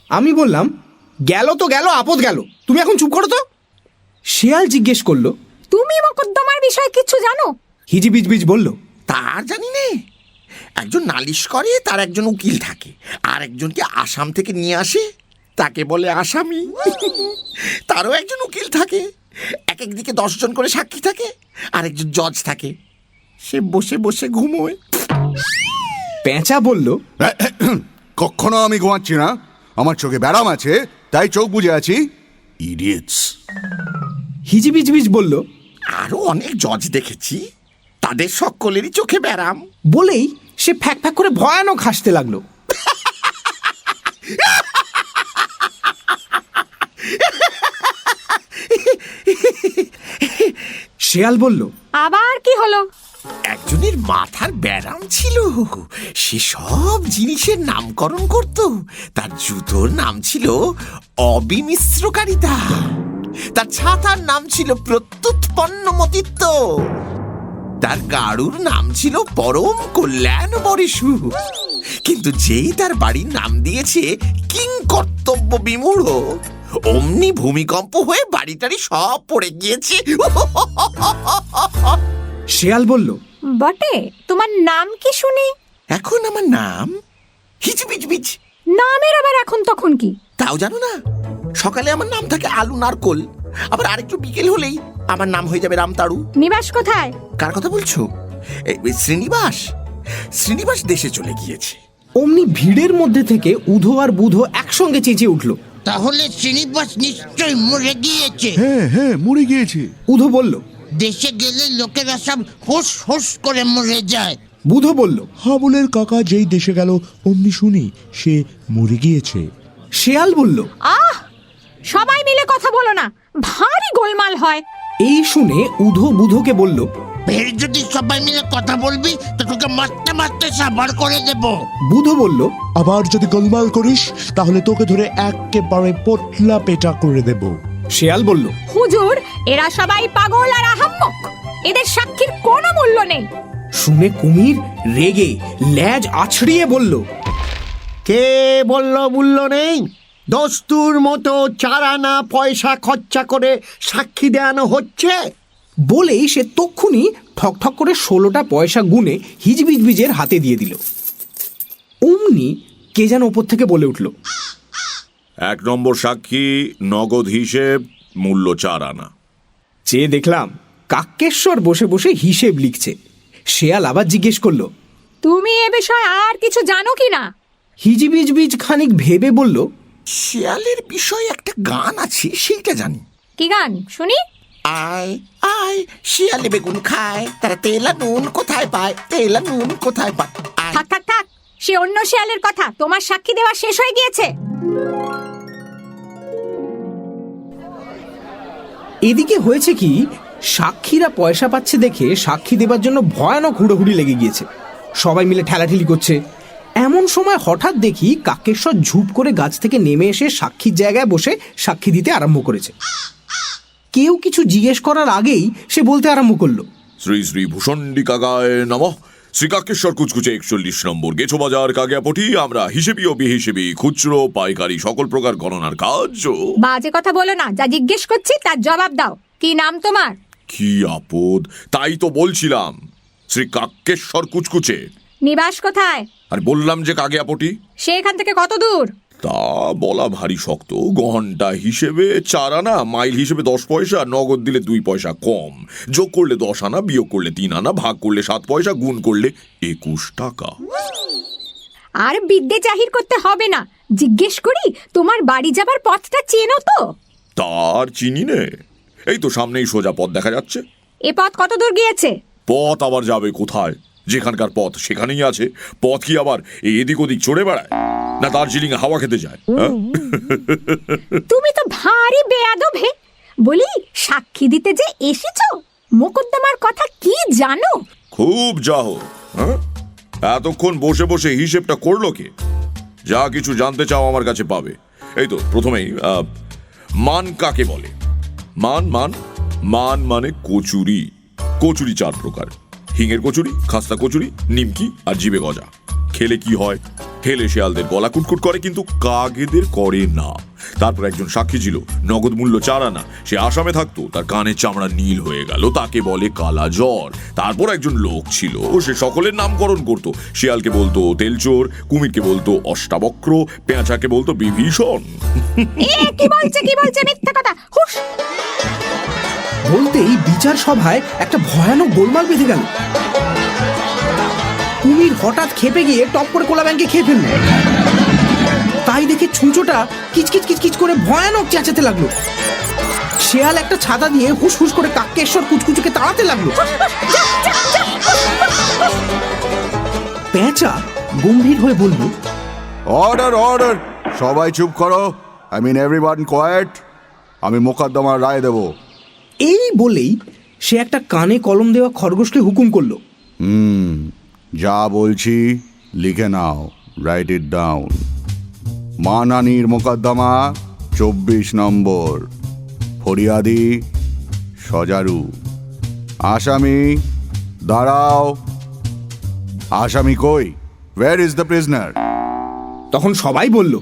[SPEAKER 2] আমি বললাম, গেল তো গেল, আপদ গেল, তুমি এখন চুপ করো তো। শেয়াল জিজ্ঞেস করলো,
[SPEAKER 12] তুমি মোকদ্দমার বিষয়ে কিছু জানো?
[SPEAKER 2] হিজিবিজবিজ বলল,
[SPEAKER 7] তার জানি নে। একজন নালিশ করে, তার একজন উকিল থাকে, আর একজনকে আসাম থেকে নিয়ে আসে, তাকে বলে আসামি। তারও একজন উকিল থাকে, এক একদিকে 10 জন করে সাক্ষী থাকে, আর একজন জজ থাকে, সে বসে বসে ঘুমোয়।
[SPEAKER 2] পেঁচা বলল,
[SPEAKER 14] কখনো আমি ঘুমাচ্ছি না, আমার চোখে ব্যারাম আছে, তাই চোখ বুজে আছি। ইডিয়েটস।
[SPEAKER 2] হিজিবিজবিজ বলল,
[SPEAKER 7] আরো অনেক জজ দেখেছি, তাদের সকলেরই চোখে ব্যারাম।
[SPEAKER 2] বলেই সে ফ্যাক ফ্যাক করে ভয়ানক হাসতে লাগলো। শেয়াল বলল,
[SPEAKER 12] আবার কি হলো?
[SPEAKER 7] একজনের মাথার ব্যারাম ছিল, সে সব জিনিসের নামকরণ করত। তার জুতোর নাম ছিল অবিমিশ্রকারিতা, তার ছাতার নাম ছিল প্রত্যুৎপন্নমতিত্ব, তার গাড়ুর নাম ছিল পরম কল্যাণ বরিশু। কিন্তু যেই তার বাড়ির নাম দিয়েছে কিং কর্তব্য বিমূঢ়, অমনি ভূমিকম্প হয়ে বাড়িটারি সব পড়ে গিয়েছে।
[SPEAKER 2] শেয়াল বলল,
[SPEAKER 12] বটে, তোমার নাম কি শুনি?
[SPEAKER 7] এখন আমার নাম হিজবিজবিজ।
[SPEAKER 12] নামের আবার এখন তখন কি?
[SPEAKER 7] তাও জানো না? সকালে আমার নাম থাকে আলু নারকোল, আবার আরেকটু বিকেল হলেই আমার নাম হয়ে যাবে রামতাড়ু।
[SPEAKER 12] নিবাস কোথায়?
[SPEAKER 7] কার কথা বলছো? শ্রীনিবাস। শ্রীনিবাস দেশে চলে গিয়েছে।
[SPEAKER 2] অমনি ভিড়ের মধ্যে থেকে উধো আর বুধো একসঙ্গে চেঁচিয়ে উঠল,
[SPEAKER 4] তাহলে শ্রীনিবাস নিশ্চয় মরে গিয়েছে।
[SPEAKER 14] হ্যাঁ হ্যাঁ, মরে গিয়েছে।
[SPEAKER 2] উধো বলল,
[SPEAKER 4] দেশে গেলে লোকেরা সব হোস হোস করে মরে যায়।
[SPEAKER 2] বুধো বলল,
[SPEAKER 6] হাবুলের কাকা যেই দেশে গেল অমনি শুনি সে মরে গিয়েছে।
[SPEAKER 2] শেয়াল বলল,
[SPEAKER 12] আহ, সবাই মিলে কথা বলো না, ভারী গোলমাল হয়।
[SPEAKER 2] এই শুনে উধো বুধোকে বলল,
[SPEAKER 4] ফের যদি সবাই মিলে কথা বলবি তো তোকে মারতে মারতে সাবার করে দেব।
[SPEAKER 2] বুধো বলল,
[SPEAKER 6] আবার যদি গোলমাল করিস তাহলে তোকে ধরে একেবারে পোটলা পেটা করে দেব।
[SPEAKER 2] শেয়াল বলল,
[SPEAKER 12] হুজুর, এরা সবাই পাগল আর আহাম্মক, এদের সাক্ষীর কোনো মূল্য নেই।
[SPEAKER 2] শুনে কুমির রেগে ল্যাজ আছড়িয়ে বলল,
[SPEAKER 7] কে বলল মূল্য নেই? দস্তুর মতো চারানা পয়সা খরচা করে সাক্ষী দেওয়ানো হচ্ছে।
[SPEAKER 2] বলেই সে তক্ষুনি ঠক ঠক করে 16টা পয়সা গুনে হিজবিজবিজের হাতে দিয়ে দিল। অমনি কে যেন ওপর থেকে বলে উঠল,
[SPEAKER 1] 1 নম্বর সাক্ষী, নগদ হিসেব, মূল্য 4 আনা।
[SPEAKER 2] চেয়ে দেখলাম কাক্কেশ্বর বসে বসে হিসেব লিখছে। শেয়াল আবার জিজ্ঞেস করলো,
[SPEAKER 12] তুমি এ বিষয়ে আর কিছু জানো কি না?
[SPEAKER 2] হিজিবিজবিজ খানিক ভেবে বলল,
[SPEAKER 7] শিয়ালের বিষয়ে একটা গান আছে, সেইটা জানি।
[SPEAKER 12] কি গান শুনি?
[SPEAKER 7] আয় আয় শিয়ালে বেগুন খায়, তারা তেল আর নুন কোথায় পায়, তেল আর নুন কোথায় পায়? আয়।
[SPEAKER 12] থাক থাক থাক, সে অন্য শিয়ালের কথা, তোমার সাক্ষী দেওয়া শেষ হয়ে গিয়েছে।
[SPEAKER 2] এদিকে হয়েছে কি, সাক্ষীরা পয়সা পাচ্ছে দেখে সাক্ষী দেবার জন্য ভয়ানক হুড়োহুড়ি লেগে গিয়েছে। সবাই মিলে ঠেলাঠেলি করছে। এমন সময় হঠাৎ দেখি কাকেশ্বর ঝুপ করে গাছ থেকে নেমে এসে সাক্ষীর জায়গায় বসে সাক্ষী দিতে আরম্ভ করেছে। কেউ কিছু জিজ্ঞেস করার আগেই সে বলতে আরম্ভ করলো,
[SPEAKER 1] শ্রী শ্রী ভূষণ্ডিকাগায় নমঃ। শ্রী কাকেশ্বর কুচকুচে 41 নম্বর গেছো বাজার কাগিয়াপটি। আমরা হিসেবি ও বিহিসেবি খুচরো পাইকারি সকল প্রকার গণনার কাজ।
[SPEAKER 12] বাজে কথা বলো না, যা জিজ্ঞেস করছি তার জবাব দাও। কি নাম তোমার?
[SPEAKER 1] কি আপদ, তাই তো বলছিলাম, শ্রী কাকেশ্বর কুচকুচে।
[SPEAKER 12] নিবাস কোথায়?
[SPEAKER 1] আর বললাম যে কাগিয়াপটি।
[SPEAKER 12] সে এখান থেকে কত দূর?
[SPEAKER 1] তা বলা ভারী শক্ত। ঘন্টা হিসেবে 4 আনা, মাইল হিসেবে 10 পয়সা, নগদ দিলে 2 পয়সা কম, যোগ করলে 10 আনা, বিয়োগ করলে 3 আনা, ভাগ করলে 7 পয়সা, গুণ করলে 21 টাকা।
[SPEAKER 12] আর বিদ্যে জাহির করতে হবে না, জিজ্ঞেস করি তোমার বাড়ি যাবার পথটা চেনো তো?
[SPEAKER 1] তার চিনি নে, এই তো সামনেই সোজা পথ দেখা যাচ্ছে।
[SPEAKER 12] এ পথ কত দূর গিয়েছে?
[SPEAKER 1] পথ আবার যাবে কোথায়? যেখানকার পথ সেখানেই আছে। পথ কি আবার এদিক ওদিক চড়ে বেড়ায়, না দার্জিলিং হাওয়া খেতে যায়?
[SPEAKER 12] তুমি তো ভারী বেয়াদব হে। বলি, সাক্ষী দিতে যে এসেছো, মোকদ্দমার কথা কি জানো?
[SPEAKER 1] খুব যাও। এতক্ষণ বসে বসে হিসেবটা করলো কে? যা কিছু জানতে চাও আমার কাছে পাবে। এই তো প্রথমেই মান কাকে বলে? মান মান মান মানে কচুরি। কচুরি 4 প্রকার: হিঙের কচুরি, খাস্তা কচুরি, নিমকি আর জিবে গজা। খেলে কি হয়? খেলে শেয়ালদের গলা কুটকুট করে, কিন্তু কাকেদের করে না। তারপর একজন সাক্ষী ছিল, নগদ মূল্য 4 আনা। সে আসামে থাকতো, তার কানের চামড়া নীল হয়ে গেল, তাকে বলে কালা জ্বর। তারপর একজন লোক ছিল, সে সকলের নামকরণ করত। শিয়ালকে বলতো তেলচোর, কুমিরকে বলতো অষ্টাবক্র, পেঁচাকে বলতো বিভীষণ।
[SPEAKER 12] কি বলছে মিথ্যা কথা, হুশ।
[SPEAKER 2] বলতেই বিচার সভায় একটা ভয়ানক গোলমাল বেঁধে গেল। কুমির হঠাৎ খেপে গিয়ে টপ করে কোলা ব্যাংকে খেয়ে ফেলল। তাই দেখে ছুঁচোটা কিচকিচ কিচকিচ করে ভয়ানক চেঁচাতে লাগলো। শেয়াল একটা ছাতা দিয়ে হুস হুস করে কাকেশ্বর কুচকুচুকে তাড়াতে লাগলো। পেঁচা গম্ভীর হয়ে বলল,
[SPEAKER 14] অর্ডার অর্ডার, সবাই চুপ করো। I mean everyone quiet. আমি মোকদ্দমার রায় দেব।
[SPEAKER 2] এই বলেই সে একটা কানে কলম দেওয়া খরগোশকে হুকুম করলো,
[SPEAKER 14] যা বলছি লিখে নাও, রাইট ইট ডাউন। মানানির মোকদ্দমা 24 নম্বর, ফরিয়াদি সজারু। আসামি দাঁড়াও। আসামি কই? Where is the prisoner?
[SPEAKER 2] তখন সবাই বলল,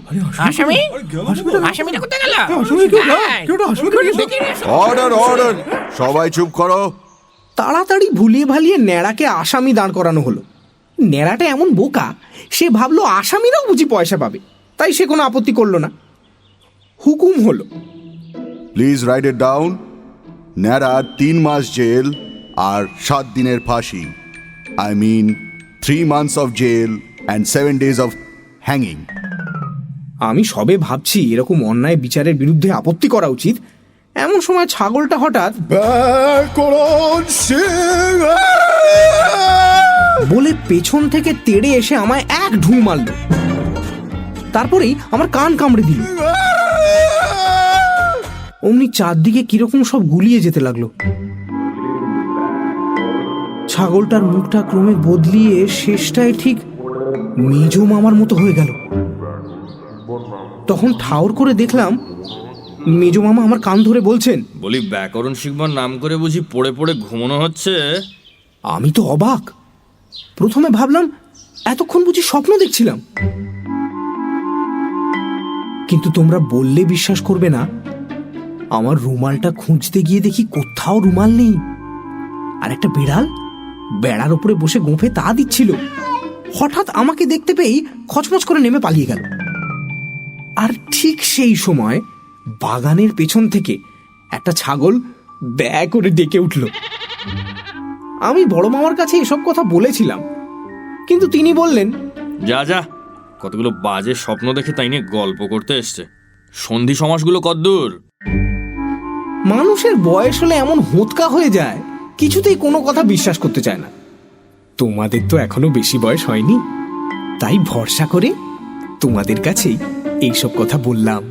[SPEAKER 14] অর্ডার অর্ডার, সবাই চুপ করো।
[SPEAKER 2] তাড়াতাড়ি ভুলিয়ে ভালিয়ে ন্যাড়াকে আসামি দাঁড় করানো হলো। ন্যাড়াটা এমন বোকা, সে ভাবলো আসামিরাও বুঝি পয়সা পাবে, তাই সে কোনো আপত্তি করলো না। হুকুম হলো,
[SPEAKER 14] প্লিজ রাইট ইট ডাউন। ন্যাড়া 3 মাস জেল আর 7 দিনের ফাঁসি। I mean 3 months of jail and 7 days of hanging.
[SPEAKER 2] আমি সবে ভাবছি এরকম অন্যায় বিচারের বিরুদ্ধে আপত্তি করা উচিত, এমন সময় ছাগলটা হঠাৎ বলে পেছন থেকে তেড়ে এসে আমায় এক ঢুঁ মারল। তারপরেই আমার কান কামড়ে দিল। অমনি চারদিকে কিরকম সব গুলিয়ে যেতে লাগলো। ছাগলটার মুখটা ক্রমে বদলিয়ে শেষটায় ঠিক মেজো মামার মতো হয়ে গেল। তখন ঠাউর করে দেখলাম মেজো মামা আমার কান ধরে বলছেন,
[SPEAKER 13] বলি ব্যাকরণ শিখবার নাম করে বুঝি পড়ে পড়ে ঘুমানো হচ্ছে?
[SPEAKER 2] আমি তো অবাক। প্রথমে ভাবলাম এতক্ষণ বুঝি স্বপ্ন দেখছিলাম, কিন্তু তোমরা বললে বিশ্বাস করবে না, আমার রুমালটা খুঁজতে গিয়ে দেখি কোথাও রুমাল নেই। আর একটা বিড়াল বেড়ার উপরে বসে গোঁফে তা দিচ্ছিল। হঠাৎ আমাকে দেখতে পেয়েই খচমচ করে নেমে পালিয়ে গেল। আর ঠিক সেই সময় বাগানের পেছন থেকে একটা ছাগল ব্যা করে ডেকে উঠল। আমি বড় মামার কাছে এসব কথা বলেছিলাম, কিন্তু তিনি বললেন,
[SPEAKER 13] যা যা, কতগুলো বাজে স্বপ্ন দেখে তাই নিয়ে গল্প করতে এসছে। সন্ধি সমাসগুলো কদ্দূর?
[SPEAKER 2] মানুষের বয়স হলে এমন হোঁতকা হয়ে যায়, কিছুতেই কোনো কথা বিশ্বাস করতে চায় না। তোমাদের তো এখনো বেশি বয়স হয়নি, তাই ভরসা করে তোমাদের কাছেই এইসব কথা বললাম।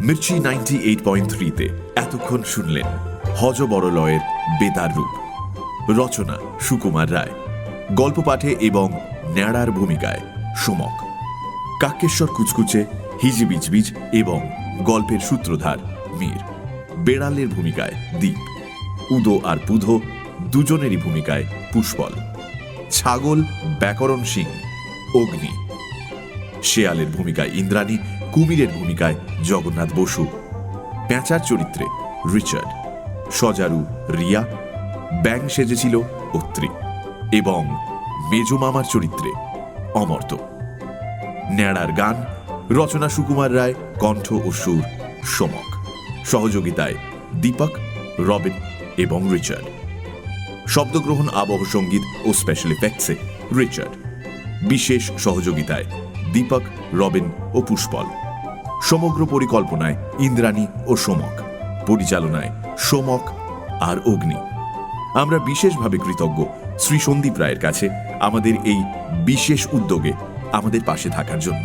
[SPEAKER 1] মির্চি 98.3-তে এতক্ষণ শুনলেন হজ বড়লয়ের বেতার রূপ। রচনা সুকুমার রায়, গল্প পাঠে এবং ন্যাড়ার ভূমিকায় সোমক, কাকেশ্বর কুচকুচে, হিজিবিজবিজ এবং গল্পের সূত্রধার মীর, বেড়ালের ভূমিকায় দীপ, উদো আর পুধো দুজনেরই ভূমিকায় পুষ্পল, ছাগল ব্যাকরণ সিং অগ্নি, শেয়ালের ভূমিকায় ইন্দ্রাণী, কুমিরের ভূমিকায় জগন্নাথ বসু, পেঁচার চরিত্রে রিচার্ড, সজারু রিয়া, ব্যাং সেজেছিল অত্রি এবং মেজমামার চরিত্রে অমর্ত। ন্যাড়ার গান রচনা সুকুমার রায়, কণ্ঠ ও সুর সোমক, সহযোগিতায় দীপক, রবিন এবং রিচার্ড, শব্দগ্রহণ, আবহ সঙ্গীত ও স্পেশাল এফেক্টসে রিচার্ড, বিশেষ সহযোগিতায় দীপক, রবিন ও পুষ্পল, সমগ্র পরিকল্পনায় ইন্দ্রাণী ও সোমক, পরিচালনায় সোমক আর অগ্নি। আমরা বিশেষভাবে কৃতজ্ঞ শ্রী সন্দীপ রায়ের কাছে আমাদের এই বিশেষ উদ্যোগে আমাদের পাশে থাকার জন্য।